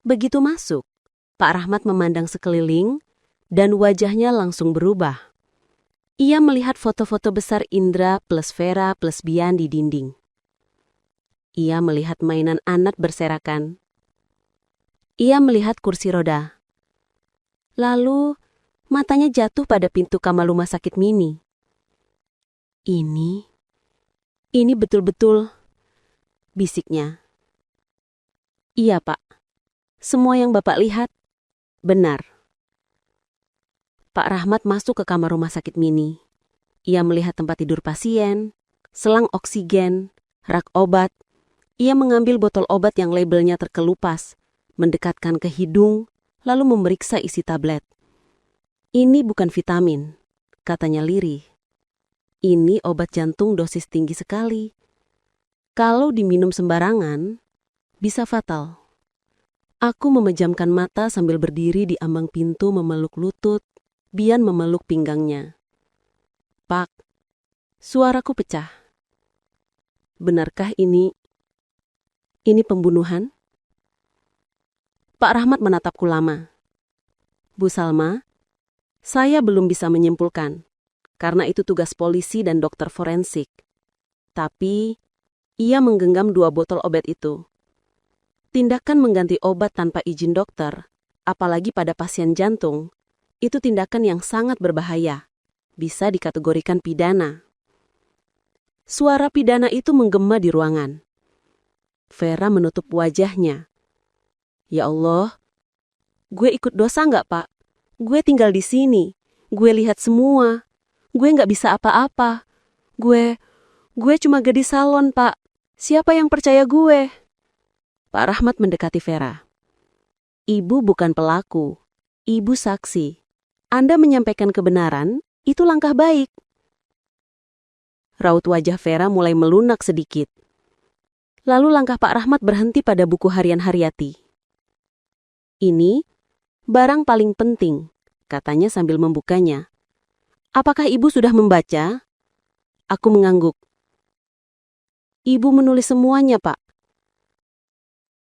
Begitu masuk, Pak Rahmat memandang sekeliling dan wajahnya langsung berubah. Ia melihat foto-foto besar Indra plus Vera plus Bian di dinding. Ia melihat mainan anak berserakan. Ia melihat kursi roda. Lalu, matanya jatuh pada pintu kamar rumah sakit mini. Ini betul-betul, bisiknya. "Iya Pak, semua yang Bapak lihat, benar." Pak Rahmat masuk ke kamar rumah sakit mini. Ia melihat tempat tidur pasien, selang oksigen, rak obat. Ia mengambil botol obat yang labelnya terkelupas, mendekatkan ke hidung, lalu memeriksa isi tablet. "Ini bukan vitamin," katanya lirih. "Ini obat jantung dosis tinggi sekali. Kalau diminum sembarangan, bisa fatal." Aku memejamkan mata sambil berdiri di ambang pintu memeluk lutut, Bian memeluk pinggangnya. Pak, suaraku pecah. Benarkah ini pembunuhan? Pak Rahmat menatapku lama. Bu Salma, saya belum bisa menyimpulkan, karena itu tugas polisi dan dokter forensik. Tapi, ia menggenggam 2 botol obat itu. Tindakan mengganti obat tanpa izin dokter, apalagi pada pasien jantung, itu tindakan yang sangat berbahaya. Bisa dikategorikan pidana. Suara pidana itu menggema di ruangan. Vera menutup wajahnya. Ya Allah, gue ikut dosa nggak, Pak? Gue tinggal di sini. Gue lihat semua. Gue nggak bisa apa-apa. Gue cuma gadis salon, Pak. Siapa yang percaya gue? Pak Rahmat mendekati Vera. Ibu bukan pelaku. Ibu saksi. Anda menyampaikan kebenaran, itu langkah baik. Raut wajah Vera mulai melunak sedikit. Lalu langkah Pak Rahmat berhenti pada buku harian Haryati. Ini barang paling penting, katanya sambil membukanya. Apakah ibu sudah membaca? Aku mengangguk. Ibu menulis semuanya, Pak.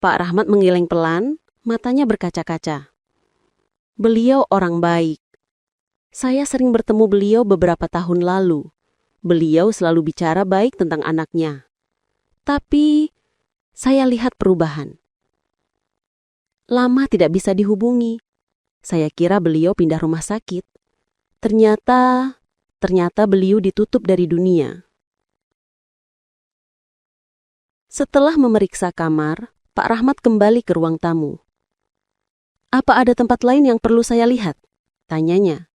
Pak Rahmat menggeleng pelan, matanya berkaca-kaca. Beliau orang baik. Saya sering bertemu beliau beberapa tahun lalu. Beliau selalu bicara baik tentang anaknya. Tapi, saya lihat perubahan. Lama tidak bisa dihubungi. Saya kira beliau pindah rumah sakit. Ternyata beliau ditutup dari dunia. Setelah memeriksa kamar, Pak Rahmat kembali ke ruang tamu. Apa ada tempat lain yang perlu saya lihat? Tanyanya.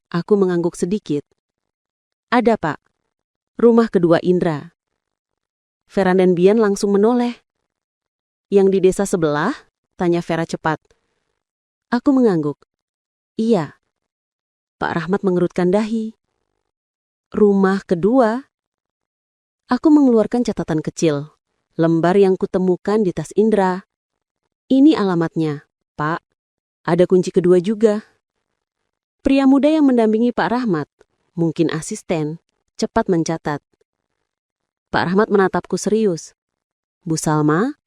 Aku mengangguk sedikit. Ada, Pak. Rumah kedua Indra. Vera dan Bian langsung menoleh. Yang di desa sebelah? Tanya Vera cepat. Aku mengangguk. Iya. Pak Rahmat mengerutkan dahi. Rumah kedua? Aku mengeluarkan catatan kecil. Lembar yang kutemukan di tas Indra. Ini alamatnya, Pak. Ada kunci kedua juga. Pria muda yang mendampingi Pak Rahmat, mungkin asisten, cepat mencatat. Pak Rahmat menatapku serius. Bu Salma,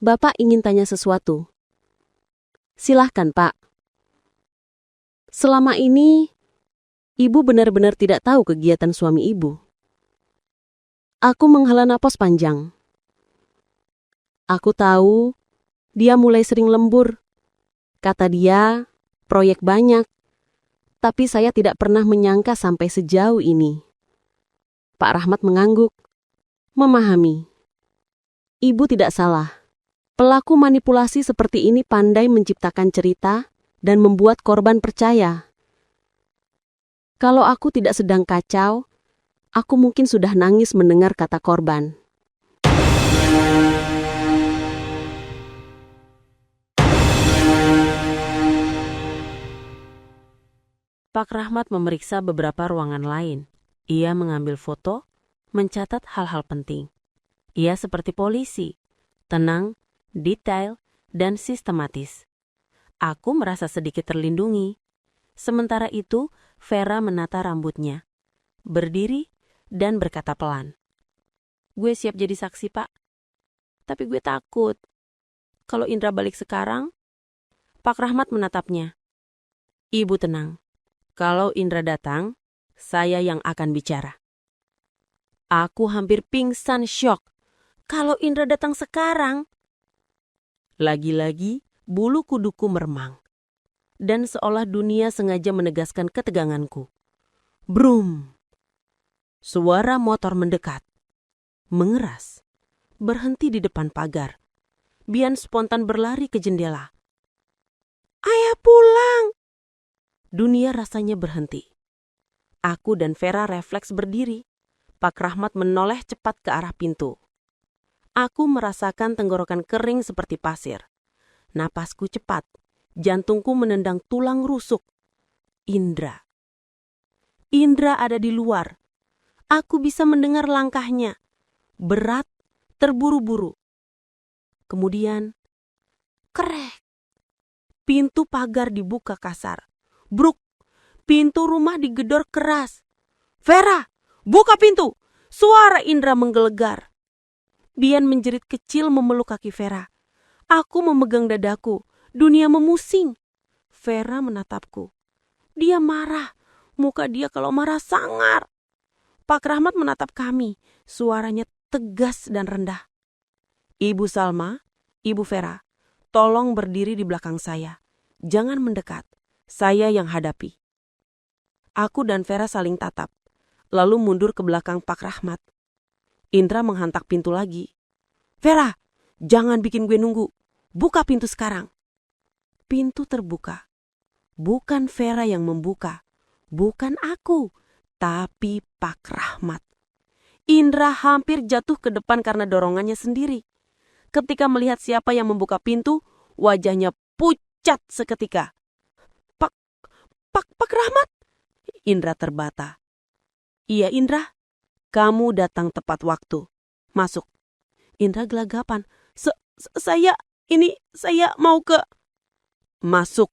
Bapak ingin tanya sesuatu. Silahkan, Pak. Selama ini, Ibu benar-benar tidak tahu kegiatan suami Ibu. Aku menghela napas panjang. Aku tahu, dia mulai sering lembur. Kata dia, proyek banyak. Tapi saya tidak pernah menyangka sampai sejauh ini. Pak Rahmat mengangguk. Memahami. Ibu tidak salah. Pelaku manipulasi seperti ini pandai menciptakan cerita dan membuat korban percaya. Kalau aku tidak sedang kacau, aku mungkin sudah nangis mendengar kata korban. Pak Rahmat memeriksa beberapa ruangan lain. Ia mengambil foto, mencatat hal-hal penting. Ia seperti polisi, tenang, detail, dan sistematis. Aku merasa sedikit terlindungi. Sementara itu, Vera menata rambutnya, berdiri, dan berkata pelan. Gue siap jadi saksi, Pak. Tapi gue takut. Kalau Indra balik sekarang, Pak Rahmat menatapnya. Ibu tenang. Kalau Indra datang, saya yang akan bicara. Aku hampir pingsan syok. Kalau Indra datang sekarang, lagi-lagi bulu kuduku meremang. Dan seolah dunia sengaja menegaskan keteganganku. Brum! Suara motor mendekat. Mengeras. Berhenti di depan pagar. Bian spontan berlari ke jendela. Ayah pulang! Dunia rasanya berhenti. Aku dan Vera refleks berdiri. Pak Rahmat menoleh cepat ke arah pintu. Aku merasakan tenggorokan kering seperti pasir. Napasku cepat. Jantungku menendang tulang rusuk. Indra. Indra ada di luar. Aku bisa mendengar langkahnya. Berat, terburu-buru. Kemudian, krek. Pintu pagar dibuka kasar. Bruk. pintu rumah digedor keras. "Vera, buka pintu!" Suara Indra menggelegar. Bian menjerit kecil memeluk kaki Vera. Aku memegang dadaku. Dunia memusing. Vera menatapku. Dia marah. Muka dia kalau marah sangar. Pak Rahmat menatap kami. Suaranya tegas dan rendah. "Ibu Salma, Ibu Vera, tolong berdiri di belakang saya. Jangan mendekat. Saya yang hadapi." Aku dan Vera saling tatap. Lalu mundur ke belakang Pak Rahmat. Indra menghantak pintu lagi. "Vera, jangan bikin gue nunggu. Buka pintu sekarang." Pintu terbuka. Bukan Vera yang membuka. Bukan aku. Tapi Pak Rahmat. Indra hampir jatuh ke depan karena dorongannya sendiri. Ketika melihat siapa yang membuka pintu, wajahnya pucat seketika. Pak Rahmat? Indra terbata. "Iya Indra, kamu datang tepat waktu. Masuk." Indra gelagapan. Saya mau ke..." "Masuk,"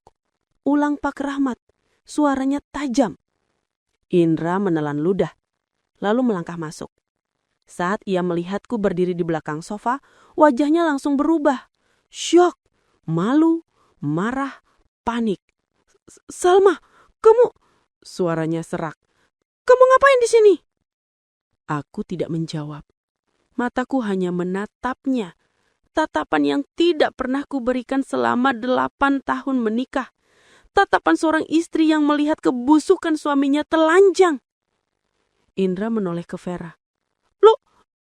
ulang Pak Rahmat. Suaranya tajam. Indra menelan ludah, lalu melangkah masuk. Saat ia melihatku berdiri di belakang sofa, wajahnya langsung berubah. Syok, malu, marah, panik. "Salma, kamu..." Suaranya serak. "Kamu ngapain di sini?" Aku tidak menjawab. Mataku hanya menatapnya. Tatapan yang tidak pernah kuberikan selama 8 tahun menikah. Tatapan seorang istri yang melihat kebusukan suaminya telanjang. Indra menoleh ke Vera.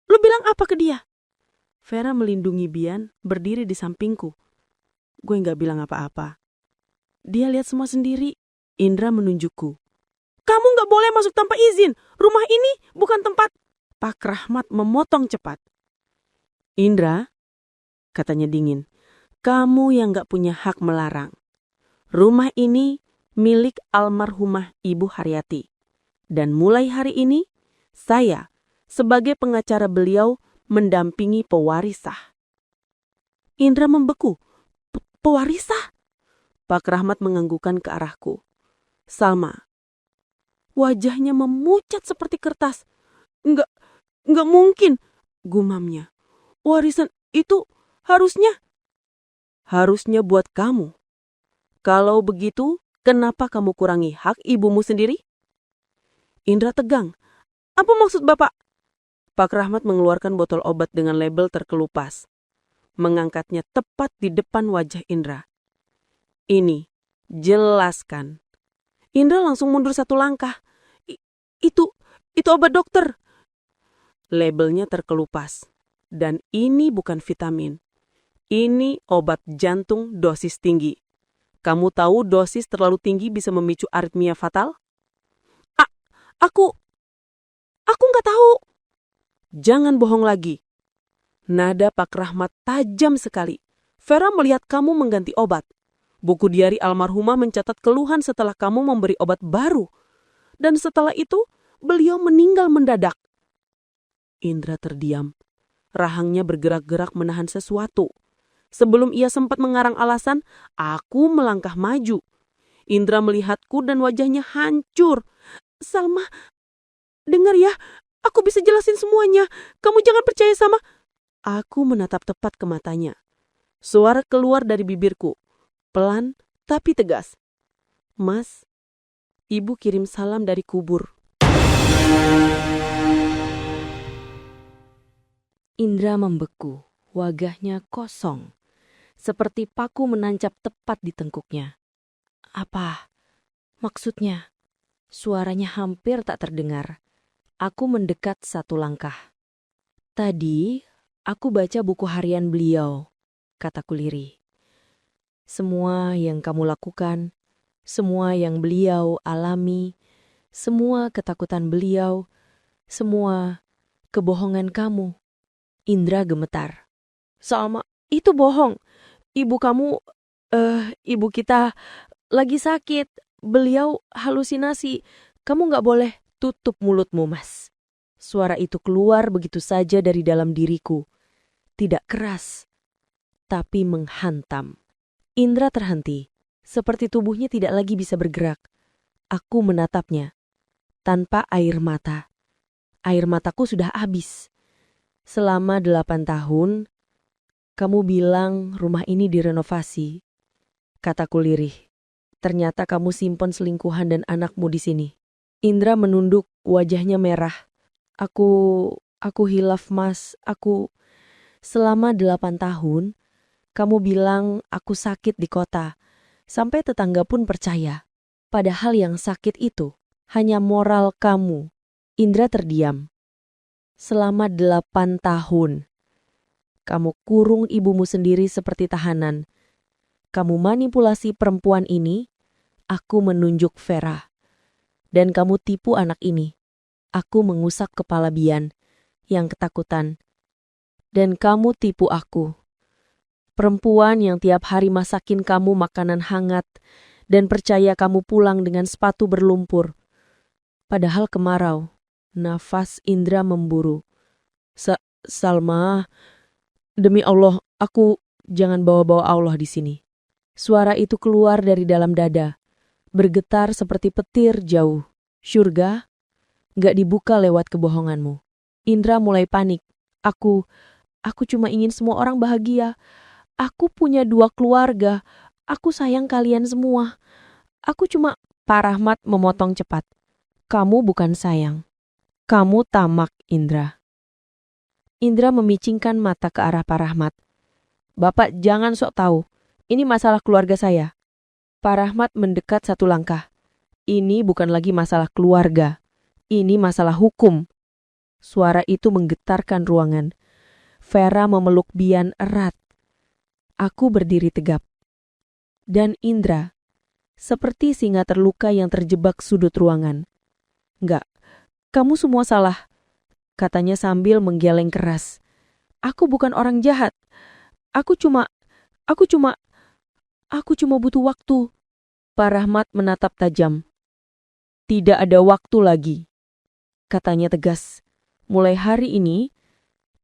Lo bilang apa ke dia?" Vera melindungi Bian, berdiri di sampingku. Gue gak bilang apa-apa. Dia lihat semua sendiri. Indra menunjukku. "Kamu gak boleh masuk tanpa izin. Rumah ini bukan tempat..." Pak Rahmat memotong cepat. "Indra," katanya dingin, "kamu yang gak punya hak melarang. Rumah ini milik almarhumah Ibu Haryati. Dan mulai hari ini, saya sebagai pengacara beliau mendampingi pewarisah." Indra membeku. "Pewarisah?" Pak Rahmat menganggukkan ke arahku. "Salma." Wajahnya memucat seperti kertas. Enggak mungkin," gumamnya. "Warisan itu harusnya buat kamu. Kalau begitu, kenapa kamu kurangi hak ibumu sendiri?" Indra tegang. "Apa maksud Bapak?" Pak Rahmat mengeluarkan botol obat dengan label terkelupas. Mengangkatnya tepat di depan wajah Indra. "Ini, jelaskan." Indra langsung mundur 1 langkah. Itu obat dokter." Labelnya terkelupas. "Dan ini bukan vitamin. Ini obat jantung dosis tinggi. Kamu tahu dosis terlalu tinggi bisa memicu aritmia fatal?" Aku nggak tahu." "Jangan bohong lagi." Nada Pak Rahmat tajam sekali. "Vera melihat kamu mengganti obat. Buku diari almarhumah mencatat keluhan setelah kamu memberi obat baru. Dan setelah itu, beliau meninggal mendadak." Indra terdiam. Rahangnya bergerak-gerak menahan sesuatu. Sebelum ia sempat mengarang alasan, aku melangkah maju. Indra melihatku dan wajahnya hancur. "Salma, dengar ya, aku bisa jelasin semuanya. Kamu jangan percaya sama..." Aku menatap tepat ke matanya. Suara keluar dari bibirku. Pelan tapi tegas. "Mas, Ibu kirim salam dari kubur." Indra membeku, wajahnya kosong. Seperti paku menancap tepat di tengkuknya. "Apa maksudnya?" Suaranya hampir tak terdengar. Aku mendekat 1 langkah. "Tadi aku baca buku harian beliau," kataku lirih. "Semua yang kamu lakukan, semua yang beliau alami, semua ketakutan beliau, semua kebohongan kamu." Indra gemetar. "Salma, itu bohong. Ibu kita lagi sakit. Beliau halusinasi. Kamu gak boleh..." "Tutup mulutmu, Mas." Suara itu keluar begitu saja dari dalam diriku. Tidak keras, tapi menghantam. Indra terhenti, seperti tubuhnya tidak lagi bisa bergerak. Aku menatapnya, tanpa air mata. Air mataku sudah habis. Selama 8 tahun, kamu bilang rumah ini direnovasi. Kataku lirih. Ternyata kamu simpan selingkuhan dan anakmu di sini. Indra menunduk, wajahnya merah. Aku hilaf, Mas. Selama 8 tahun, kamu bilang aku sakit di kota. Sampai tetangga pun percaya. Padahal yang sakit itu hanya moral kamu. Indra terdiam. Selama 8 tahun, kamu kurung ibumu sendiri seperti tahanan. Kamu manipulasi perempuan ini, aku menunjuk Vera. Dan kamu tipu anak ini. Aku mengusap kepala Bian yang ketakutan. Dan kamu tipu aku. Perempuan yang tiap hari masakin kamu makanan hangat dan percaya kamu pulang dengan sepatu berlumpur. Padahal kemarau. Nafas Indra memburu. Salma, demi Allah, aku jangan bawa-bawa Allah di sini. Suara itu keluar dari dalam dada, bergetar seperti petir jauh. Syurga gak dibuka lewat kebohonganmu. Indra mulai panik. Aku cuma ingin semua orang bahagia. Aku punya 2 keluarga. Aku sayang kalian semua. Pak Rahmat memotong cepat. Kamu bukan sayang. Kamu tamak, Indra. Indra memicingkan mata ke arah Pak Rahmat. Bapak jangan sok tahu. Ini masalah keluarga saya. Pak Rahmat mendekat 1 langkah. Ini bukan lagi masalah keluarga. Ini masalah hukum. Suara itu menggetarkan ruangan. Vera memeluk Bian erat. Aku berdiri tegap. Dan Indra, seperti singa terluka yang terjebak sudut ruangan. Enggak, kamu semua salah, katanya sambil menggeleng keras. Aku bukan orang jahat. Aku cuma butuh waktu. Pak Rahmat menatap tajam. Tidak ada waktu lagi, katanya tegas. Mulai hari ini,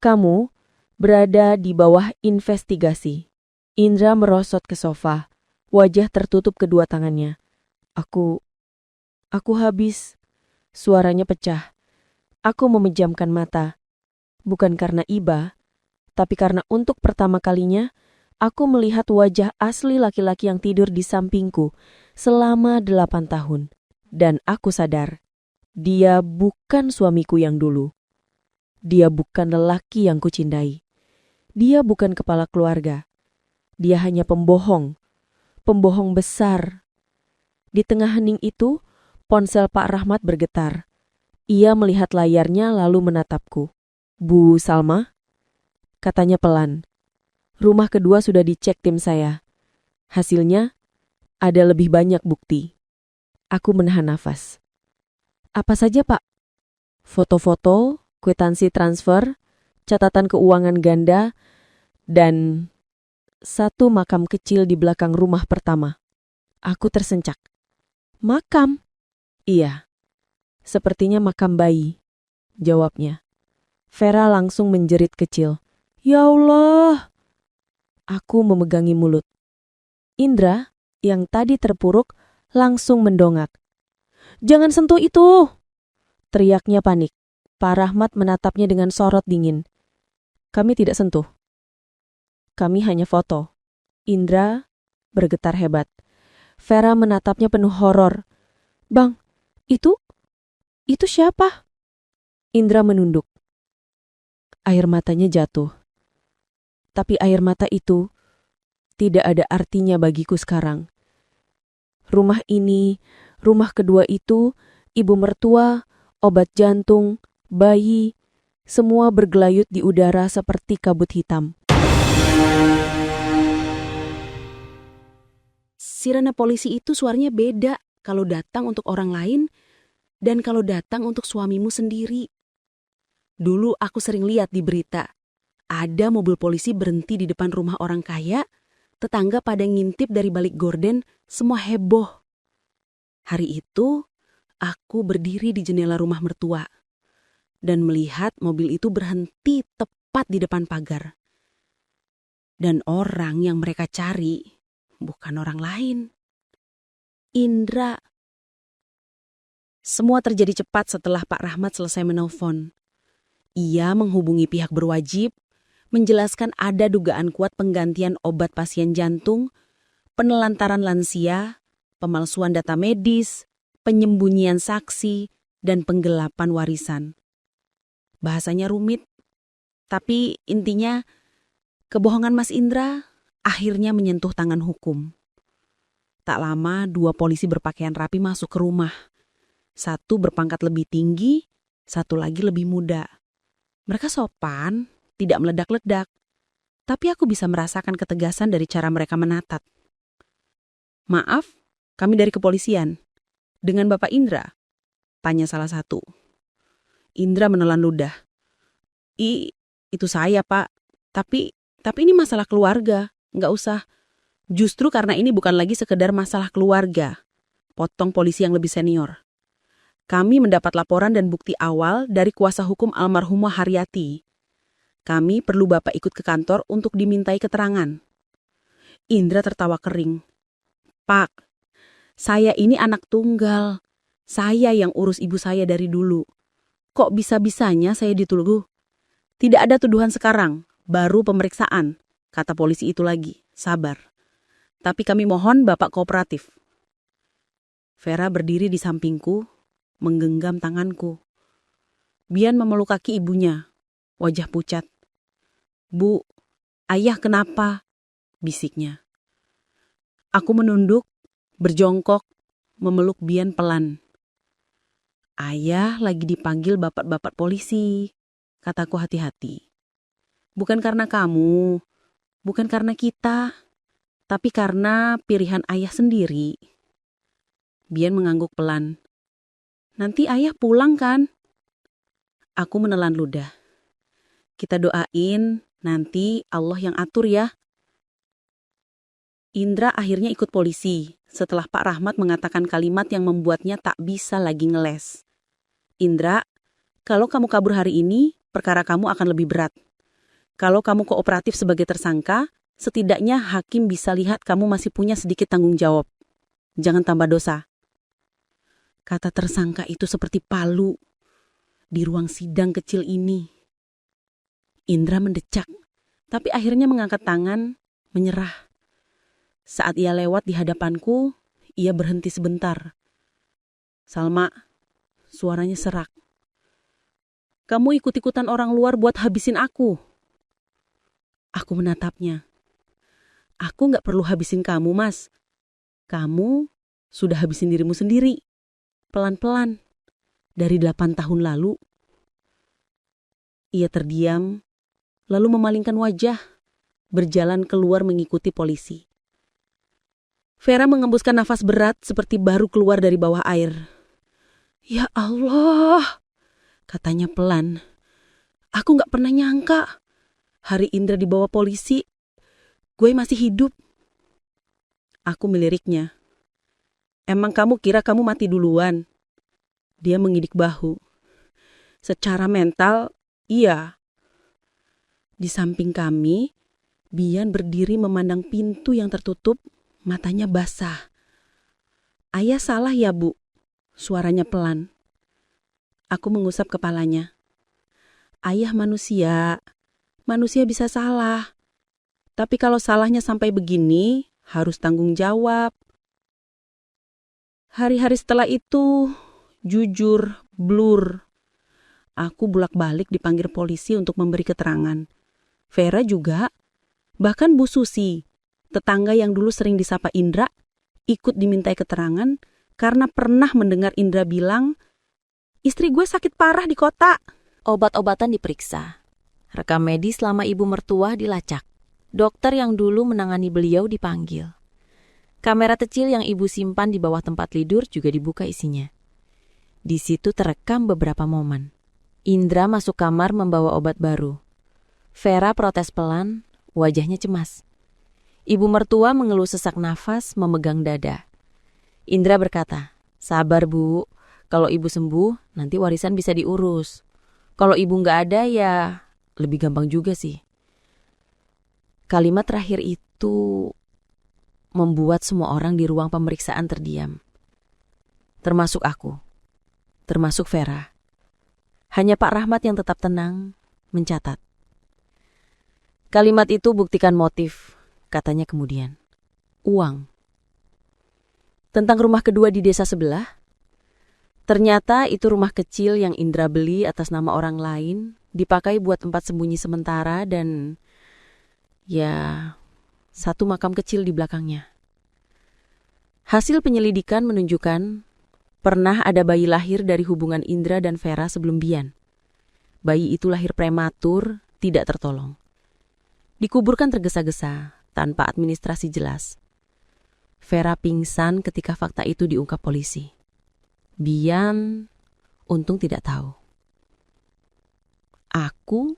kamu berada di bawah investigasi. Indra merosot ke sofa, wajah tertutup kedua tangannya. Aku habis. Suaranya pecah. Aku memejamkan mata. Bukan karena iba, tapi karena untuk pertama kalinya, aku melihat wajah asli laki-laki yang tidur di sampingku selama 8 tahun. Dan aku sadar, dia bukan suamiku yang dulu. Dia bukan lelaki yang kucintai. Dia bukan kepala keluarga. Dia hanya pembohong. Pembohong besar. Di tengah hening itu, ponsel Pak Rahmat bergetar. Ia melihat layarnya lalu menatapku. Bu Salma? Katanya pelan. Rumah kedua sudah dicek tim saya. Hasilnya, ada lebih banyak bukti. Aku menahan nafas. Apa saja, Pak? Foto-foto, kwitansi transfer, catatan keuangan ganda, dan 1 makam kecil di belakang rumah pertama. Aku tersencak. Makam? Iya. Sepertinya makam bayi, jawabnya. Vera langsung menjerit kecil. Ya Allah! Aku memegangi mulut. Indra, yang tadi terpuruk, langsung mendongak. Jangan sentuh itu! Teriaknya panik. Pak Rahmat menatapnya dengan sorot dingin. Kami tidak sentuh. Kami hanya foto. Indra bergetar hebat. Vera menatapnya penuh horor. Bang, itu siapa? Indra menunduk. Air matanya jatuh. Tapi air mata itu tidak ada artinya bagiku sekarang. Rumah ini, rumah kedua itu, ibu mertua, obat jantung, bayi, semua bergelayut di udara seperti kabut hitam. Sirene polisi itu suaranya beda kalau datang untuk orang lain dan kalau datang untuk suamimu sendiri. Dulu aku sering lihat di berita, ada mobil polisi berhenti di depan rumah orang kaya, tetangga pada ngintip dari balik gorden, semua heboh. Hari itu, aku berdiri di jendela rumah mertua dan melihat mobil itu berhenti tepat di depan pagar. Dan orang yang mereka cari bukan orang lain. Indra. Semua terjadi cepat setelah Pak Rahmat selesai menelpon. Ia menghubungi pihak berwajib, menjelaskan ada dugaan kuat penggantian obat pasien jantung, penelantaran lansia, pemalsuan data medis, penyembunyian saksi, dan penggelapan warisan. Bahasanya rumit, tapi intinya kebohongan Mas Indra akhirnya menyentuh tangan hukum. Tak lama 2 polisi berpakaian rapi masuk ke rumah. 1 berpangkat lebih tinggi, 1 lagi lebih muda. Mereka sopan, tidak meledak-ledak, tapi aku bisa merasakan ketegasan dari cara mereka menatap. "Maaf, kami dari kepolisian. Dengan Bapak Indra?" tanya salah satu. Indra menelan ludah. Itu saya, Pak. Tapi ini masalah keluarga. Nggak usah. Justru karena ini bukan lagi sekedar masalah keluarga. Potong polisi yang lebih senior. Kami mendapat laporan dan bukti awal dari kuasa hukum almarhumah Haryati. Kami perlu Bapak ikut ke kantor untuk dimintai keterangan. Indra tertawa kering. "Pak, saya ini anak tunggal. Saya yang urus ibu saya dari dulu. Kok bisa-bisanya saya dituduh? Tidak ada tuduhan sekarang, baru pemeriksaan," kata polisi itu lagi. "Sabar. Tapi kami mohon Bapak kooperatif." Vera berdiri di sampingku, menggenggam tanganku. Bian memeluk kaki ibunya, wajah pucat. "Bu, ayah kenapa?" bisiknya. Aku menunduk, berjongkok, memeluk Bian pelan. "Ayah lagi dipanggil bapak-bapak polisi," kataku hati-hati. "Bukan karena kamu, bukan karena kita, tapi karena pilihan ayah sendiri." Bian mengangguk pelan. "Nanti ayah pulang kan?" Aku menelan ludah. "Kita doain, nanti Allah yang atur ya." Indra akhirnya ikut polisi setelah Pak Rahmat mengatakan kalimat yang membuatnya tak bisa lagi ngeles. "Indra, kalau kamu kabur hari ini, perkara kamu akan lebih berat. Kalau kamu kooperatif sebagai tersangka, setidaknya hakim bisa lihat kamu masih punya sedikit tanggung jawab. Jangan tambah dosa." Kata tersangka itu seperti palu di ruang sidang kecil ini. Indra mendecak, tapi akhirnya mengangkat tangan, menyerah. Saat ia lewat di hadapanku, ia berhenti sebentar. "Salma," suaranya serak. "Kamu ikut-ikutan orang luar buat habisin aku." Aku menatapnya. "Aku gak perlu habisin kamu, Mas. Kamu sudah habisin dirimu sendiri. Pelan-pelan. Dari 8 tahun lalu." Ia terdiam, lalu memalingkan wajah, berjalan keluar mengikuti polisi. Vera mengembuskan nafas berat seperti baru keluar dari bawah air. "Ya Allah," katanya pelan. "Aku gak pernah nyangka hari Indra dibawa polisi, gue masih hidup." Aku meliriknya. "Emang kamu kira kamu mati duluan?" Dia mengidik bahu. "Secara mental, iya." Di samping kami, Bian berdiri memandang pintu yang tertutup, matanya basah. "Ayah salah ya, Bu?" Suaranya pelan. Aku mengusap kepalanya. "Ayah manusia. Manusia bisa salah. Tapi kalau salahnya sampai begini, harus tanggung jawab." Hari-hari setelah itu, jujur, blur. Aku bolak-balik dipanggil polisi untuk memberi keterangan. Vera juga, bahkan Bu Susi, tetangga yang dulu sering disapa Indra, ikut dimintai keterangan karena pernah mendengar Indra bilang, "Istri gue sakit parah di kota." Obat-obatan diperiksa. Rekam medis selama ibu mertua dilacak. Dokter yang dulu menangani beliau dipanggil. Kamera kecil yang ibu simpan di bawah tempat tidur juga dibuka isinya. Di situ terekam beberapa momen. Indra masuk kamar membawa obat baru. Vera protes pelan, wajahnya cemas. Ibu mertua mengeluh sesak nafas, memegang dada. Indra berkata, "Sabar, Bu. Kalau ibu sembuh, nanti warisan bisa diurus. Kalau ibu nggak ada, ya lebih gampang juga sih." Kalimat terakhir itu membuat semua orang di ruang pemeriksaan terdiam. Termasuk aku. termasuk Vera. Hanya Pak Rahmat yang tetap tenang, mencatat. Kalimat itu buktikan motif, katanya kemudian. Uang. Tentang rumah kedua di desa sebelah, ternyata itu rumah kecil yang Indra beli atas nama orang lain, dipakai buat tempat sembunyi sementara dan ya, satu makam kecil di belakangnya. Hasil penyelidikan menunjukkan pernah ada bayi lahir dari hubungan Indra dan Vera sebelum Bian. Bayi itu lahir prematur, tidak tertolong. Dikuburkan tergesa-gesa, tanpa administrasi jelas. Vera pingsan ketika fakta itu diungkap polisi. Bian untung tidak tahu. Aku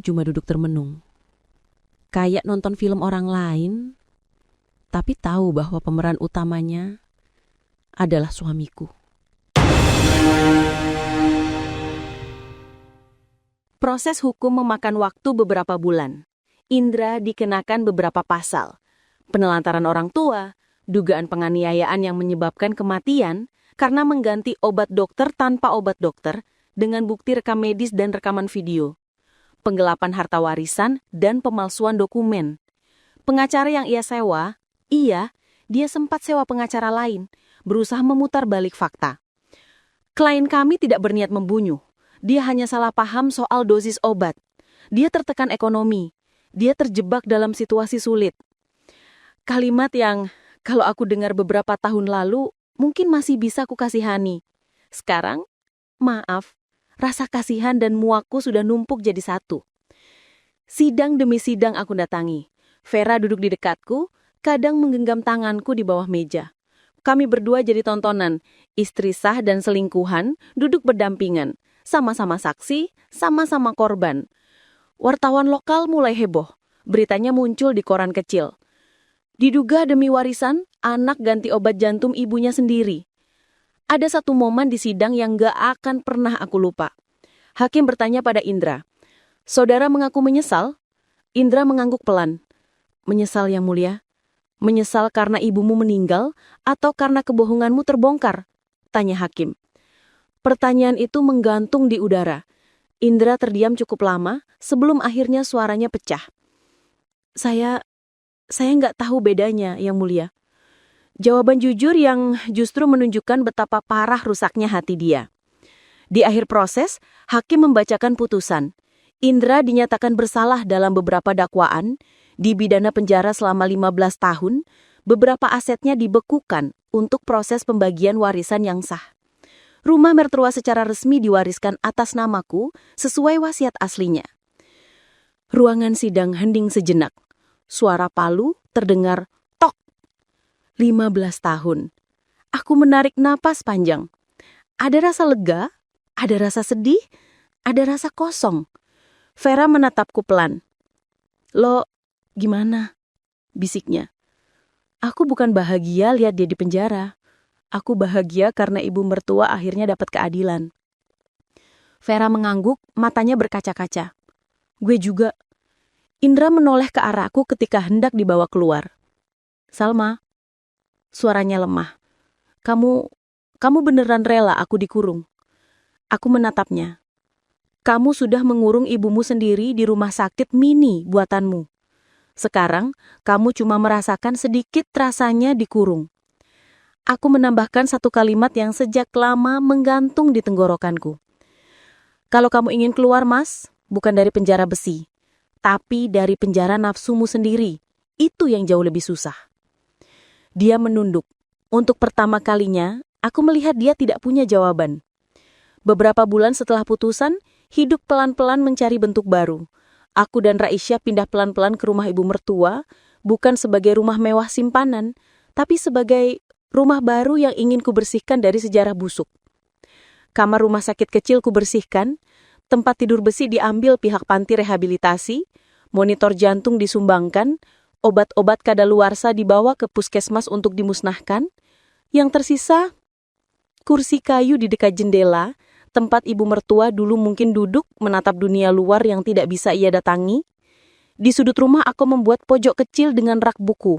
cuma duduk termenung. Kayak nonton film orang lain, tapi tahu bahwa pemeran utamanya adalah suamiku. Proses hukum memakan waktu beberapa bulan. Indra dikenakan beberapa pasal. Penelantaran orang tua, dugaan penganiayaan yang menyebabkan kematian karena mengganti obat dokter tanpa obat dokter dengan bukti rekam medis dan rekaman video. Penggelapan harta warisan dan pemalsuan dokumen. Pengacara yang ia sewa, dia sempat sewa pengacara lain, berusaha memutar balik fakta. Klien kami tidak berniat membunuh. Dia hanya salah paham soal dosis obat. Dia tertekan ekonomi. Dia terjebak dalam situasi sulit. Kalimat yang kalau aku dengar beberapa tahun lalu, mungkin masih bisa aku kasihani. Sekarang, maaf, rasa kasihan dan muakku sudah numpuk jadi satu. Sidang demi sidang aku datangi. Vera duduk di dekatku, kadang menggenggam tanganku di bawah meja. Kami berdua jadi tontonan, istri sah dan selingkuhan duduk berdampingan, sama-sama saksi, sama-sama korban. Wartawan lokal mulai heboh, beritanya muncul di koran kecil. Diduga demi warisan, anak ganti obat jantung ibunya sendiri. Ada satu momen di sidang yang gak akan pernah aku lupa. Hakim bertanya pada Indra, "Saudara mengaku menyesal?" Indra mengangguk pelan. "Menyesal, Yang Mulia. Menyesal karena ibumu meninggal atau karena kebohonganmu terbongkar?" tanya hakim. Pertanyaan itu menggantung di udara. Indra terdiam cukup lama sebelum akhirnya suaranya pecah. Saya nggak tahu bedanya, Yang Mulia." Jawaban jujur yang justru menunjukkan betapa parah rusaknya hati dia. Di akhir proses, hakim membacakan putusan. Indra dinyatakan bersalah dalam beberapa dakwaan, dipidana penjara selama 15 tahun, beberapa asetnya dibekukan untuk proses pembagian warisan yang sah. Rumah mertua secara resmi diwariskan atas namaku sesuai wasiat aslinya. Ruangan sidang hening sejenak. Suara palu terdengar tok. 15 tahun. Aku menarik napas panjang. Ada rasa lega, ada rasa sedih, ada rasa kosong. Vera menatapku pelan. "Lo gimana?" bisiknya. "Aku bukan bahagia lihat dia di penjara. Aku bahagia karena ibu mertua akhirnya dapat keadilan." Vera mengangguk, matanya berkaca-kaca. "Gue juga." Indra menoleh ke arahku ketika hendak dibawa keluar. "Salma," suaranya lemah. Kamu beneran rela aku dikurung?" Aku menatapnya. "Kamu sudah mengurung ibumu sendiri di rumah sakit mini buatanmu. Sekarang, kamu cuma merasakan sedikit rasanya dikurung." Aku menambahkan satu kalimat yang sejak lama menggantung di tenggorokanku. "Kalau kamu ingin keluar, Mas, bukan dari penjara besi, tapi dari penjara nafsumu sendiri. Itu yang jauh lebih susah." Dia menunduk. Untuk pertama kalinya, aku melihat dia tidak punya jawaban. Beberapa bulan setelah putusan, hidup pelan-pelan mencari bentuk baru. Aku dan Raisya pindah pelan-pelan ke rumah ibu mertua, bukan sebagai rumah mewah simpanan, tapi sebagai rumah baru yang ingin kubersihkan dari sejarah busuk. Kamar rumah sakit kecil kubersihkan, tempat tidur besi diambil pihak panti rehabilitasi, monitor jantung disumbangkan, obat-obat kadaluarsa dibawa ke puskesmas untuk dimusnahkan. Yang tersisa, kursi kayu di dekat jendela, tempat ibu mertua dulu mungkin duduk menatap dunia luar yang tidak bisa ia datangi. Di sudut rumah aku membuat pojok kecil dengan rak buku,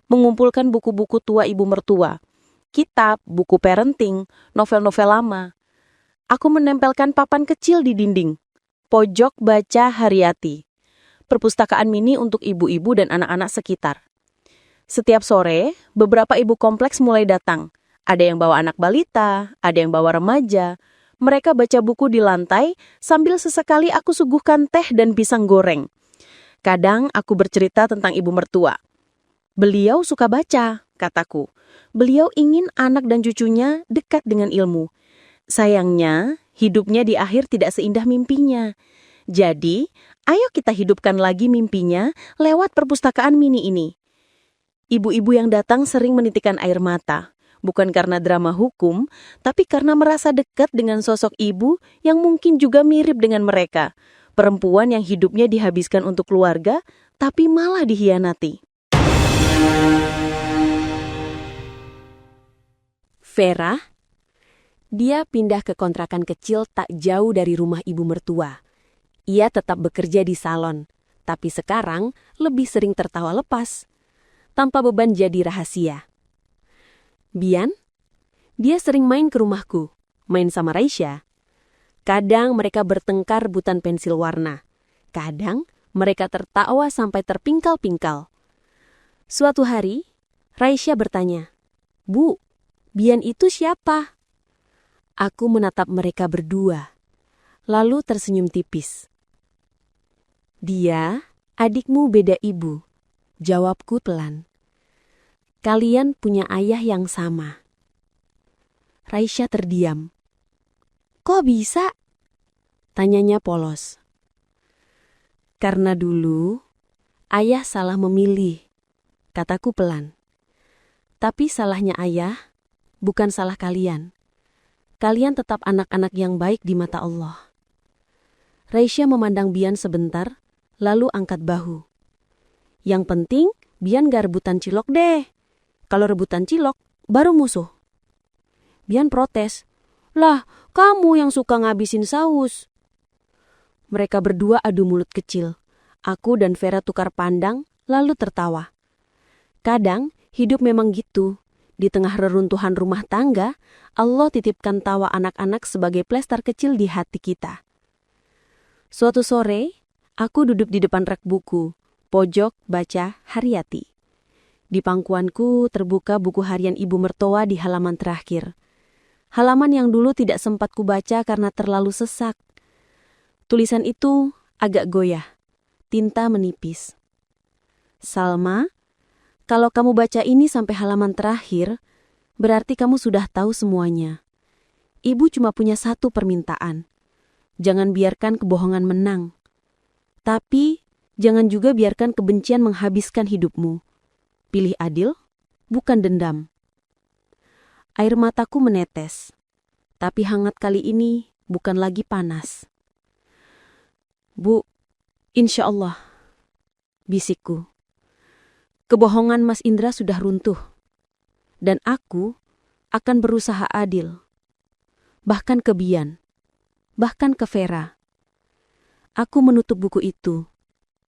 mengumpulkan buku-buku tua ibu mertua. kitab, buku parenting, novel-novel lama. Aku menempelkan papan kecil di dinding. Pojok baca Haryati. Perpustakaan mini untuk ibu-ibu dan anak-anak sekitar. Setiap sore, beberapa ibu kompleks mulai datang. Ada yang bawa anak balita, ada yang bawa remaja. Mereka baca buku di lantai sambil sesekali aku suguhkan teh dan pisang goreng. Kadang aku bercerita tentang ibu mertua. Beliau suka baca, kataku. Beliau ingin anak dan cucunya dekat dengan ilmu. Sayangnya, hidupnya di akhir tidak seindah mimpinya. Jadi, ayo kita hidupkan lagi mimpinya lewat perpustakaan mini ini. Ibu-ibu yang datang sering menitikkan air mata. Bukan karena drama hukum, tapi karena merasa dekat dengan sosok ibu yang mungkin juga mirip dengan mereka. Perempuan yang hidupnya dihabiskan untuk keluarga, tapi malah dihianati. Vera, dia pindah ke kontrakan kecil tak jauh dari rumah ibu mertua. Ia tetap bekerja di salon, tapi sekarang lebih sering tertawa lepas, tanpa beban jadi rahasia. Bian, dia sering main ke rumahku, main sama Raisya. Kadang mereka bertengkar rebutan pensil warna. Kadang mereka tertawa sampai terpingkal-pingkal. Suatu hari, Raisya bertanya, "Bu, Bian itu siapa?" Aku menatap mereka berdua, lalu tersenyum tipis. "Dia, adikmu beda ibu," jawabku pelan. "Kalian punya ayah yang sama." Raisya terdiam. "Kok bisa?" tanyanya polos. "Karena dulu, ayah salah memilih," kataku pelan. "Tapi salahnya ayah bukan salah kalian. Kalian tetap anak-anak yang baik di mata Allah." Raisya memandang Bian sebentar, lalu angkat bahu. "Yang penting, Bian gak rebutan cilok deh. Kalau rebutan cilok, baru musuh." Bian protes, "Lah, kamu yang suka ngabisin saus." Mereka berdua adu mulut kecil. Aku dan Vera tukar pandang, lalu tertawa. Kadang, hidup memang gitu. Di tengah reruntuhan rumah tangga, Allah titipkan tawa anak-anak sebagai plester kecil di hati kita. Suatu sore, aku duduk di depan rak buku, pojok baca Haryati. Di pangkuanku terbuka buku harian ibu mertua di halaman terakhir. Halaman yang dulu tidak sempat kubaca karena terlalu sesak. Tulisan itu agak goyah, tinta menipis. "Salma, kalau kamu baca ini sampai halaman terakhir, berarti kamu sudah tahu semuanya. Ibu cuma punya satu permintaan. Jangan biarkan kebohongan menang. Tapi, jangan juga biarkan kebencian menghabiskan hidupmu. Pilih adil, bukan dendam." Air mataku menetes, tapi hangat kali ini bukan lagi panas. "Bu, insya Allah," bisikku. "Kebohongan Mas Indra sudah runtuh. Dan aku akan berusaha adil. Bahkan ke Bian. Bahkan ke Vera." Aku menutup buku itu,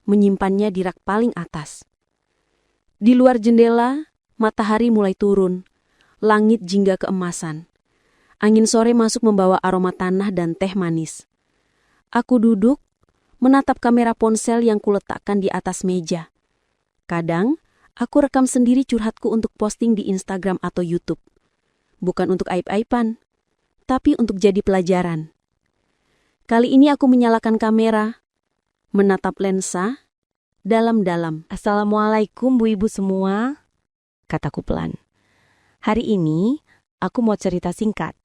menyimpannya di rak paling atas. Di luar jendela, matahari mulai turun. Langit jingga keemasan. Angin sore masuk membawa aroma tanah dan teh manis. Aku duduk, menatap kamera ponsel yang kuletakkan di atas meja. Kadang, aku rekam sendiri curhatku untuk posting di Instagram atau YouTube. Bukan untuk aib-aiban, tapi untuk jadi pelajaran. Kali ini aku menyalakan kamera, menatap lensa, dalam-dalam. "Assalamualaikum Bu Ibu semua," kataku pelan. "Hari ini aku mau cerita singkat.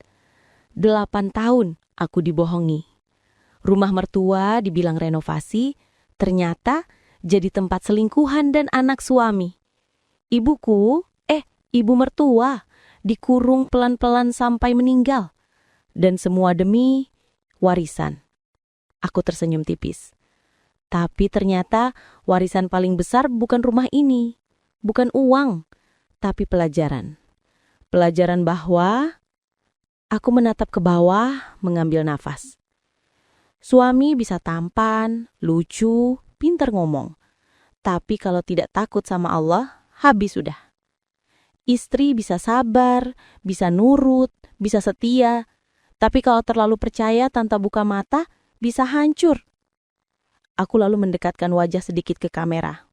8 tahun aku dibohongi. Rumah mertua dibilang renovasi, ternyata jadi tempat selingkuhan dan anak suami. Ibu mertua, dikurung pelan-pelan sampai meninggal. Dan semua demi warisan." Aku tersenyum tipis. Tapi ternyata warisan paling besar bukan rumah ini, bukan uang, tapi pelajaran. Pelajaran bahwa aku menatap ke bawah, mengambil nafas. Suami bisa tampan, lucu, pintar ngomong. Tapi kalau tidak takut sama Allah, habis sudah. Istri bisa sabar, bisa nurut, bisa setia. Tapi kalau terlalu percaya tanpa buka mata, bisa hancur. Aku lalu mendekatkan wajah sedikit ke kamera.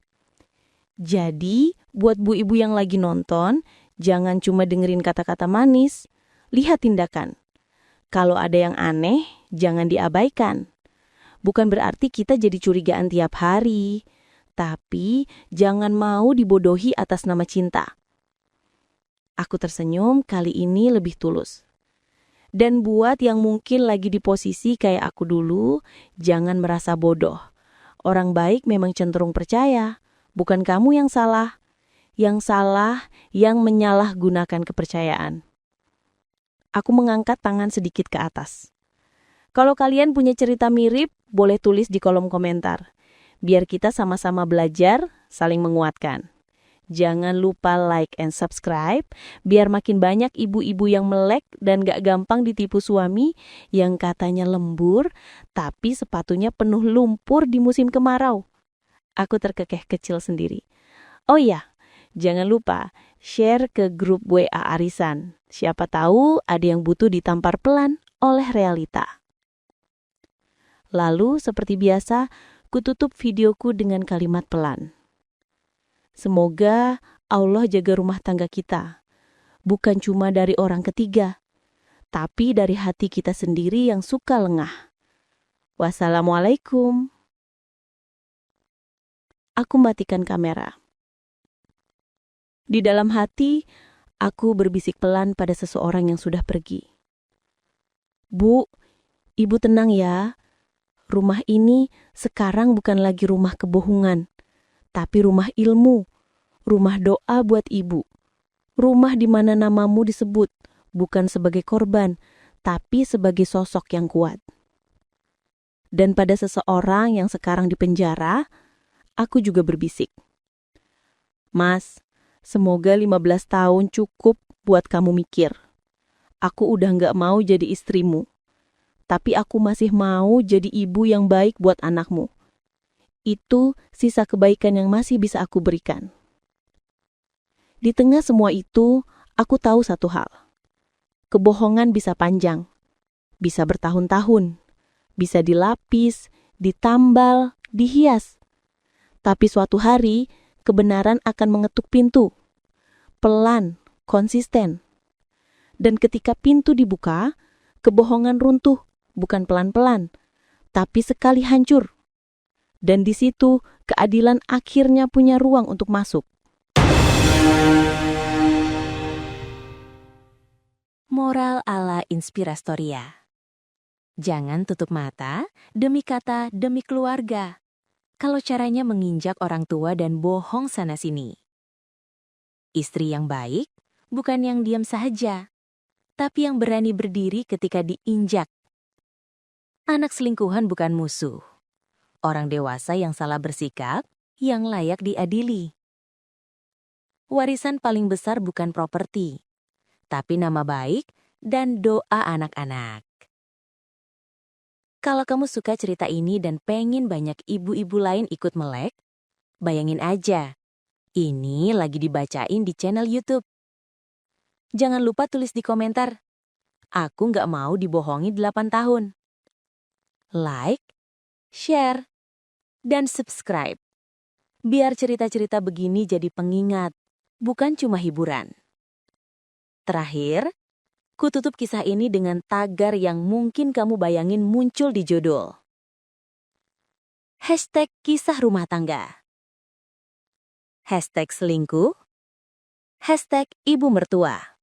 Jadi, buat bu ibu yang lagi nonton, jangan cuma dengerin kata-kata manis, lihat tindakan. Kalau ada yang aneh, jangan diabaikan. Bukan berarti kita jadi curigaan tiap hari, tapi jangan mau dibodohi atas nama cinta. Aku tersenyum kali ini lebih tulus. Dan buat yang mungkin lagi di posisi kayak aku dulu, jangan merasa bodoh. Orang baik memang cenderung percaya, bukan kamu yang salah. Yang salah yang menyalahgunakan kepercayaan. Aku mengangkat tangan sedikit ke atas. Kalau kalian punya cerita mirip, boleh tulis di kolom komentar. Biar kita sama-sama belajar, saling menguatkan. Jangan lupa like and subscribe, biar makin banyak ibu-ibu yang melek dan gak gampang ditipu suami yang katanya lembur, tapi sepatunya penuh lumpur di musim kemarau. Aku terkekeh kecil sendiri. Oh iya, jangan lupa share ke grup WA Arisan. Siapa tahu ada yang butuh ditampar pelan oleh realita. Lalu seperti biasa, kututup videoku dengan kalimat pelan. Semoga Allah jaga rumah tangga kita, bukan cuma dari orang ketiga, tapi dari hati kita sendiri yang suka lengah. Wassalamualaikum. Aku matikan kamera. Di dalam hati, aku berbisik pelan pada seseorang yang sudah pergi. Bu, ibu tenang ya. Rumah ini sekarang bukan lagi rumah kebohongan, tapi rumah ilmu, rumah doa buat ibu. Rumah di mana namamu disebut, bukan sebagai korban, tapi sebagai sosok yang kuat. Dan pada seseorang yang sekarang di penjara, aku juga berbisik. Mas, semoga 15 tahun cukup buat kamu mikir. Aku udah gak mau jadi istrimu, tapi aku masih mau jadi ibu yang baik buat anakmu. Itu sisa kebaikan yang masih bisa aku berikan. Di tengah semua itu, aku tahu satu hal. Kebohongan bisa panjang, bisa bertahun-tahun, bisa dilapis, ditambal, dihias. Tapi suatu hari, kebenaran akan mengetuk pintu. Pelan, konsisten. Dan ketika pintu dibuka, kebohongan runtuh, bukan pelan-pelan, tapi sekali hancur. Dan di situ, keadilan akhirnya punya ruang untuk masuk. Moral ala Inspirastoria. Jangan tutup mata demi kata demi keluarga. Kalau caranya menginjak orang tua dan bohong sana-sini. Istri yang baik bukan yang diam saja, tapi yang berani berdiri ketika diinjak. Anak selingkuhan bukan musuh. Orang dewasa yang salah bersikap, yang layak diadili. Warisan paling besar bukan properti, tapi nama baik dan doa anak-anak. Kalau kamu suka cerita ini dan pengen banyak ibu-ibu lain ikut melek, bayangin aja, ini lagi dibacain di channel YouTube. Jangan lupa tulis di komentar, aku nggak mau dibohongi 8 tahun. Like, share, dan subscribe. Biar cerita-cerita begini jadi pengingat, bukan cuma hiburan. Terakhir, kututup kisah ini dengan tagar yang mungkin kamu bayangin muncul di judul. #kisah rumah tangga. #selingkuh. #ibu mertua.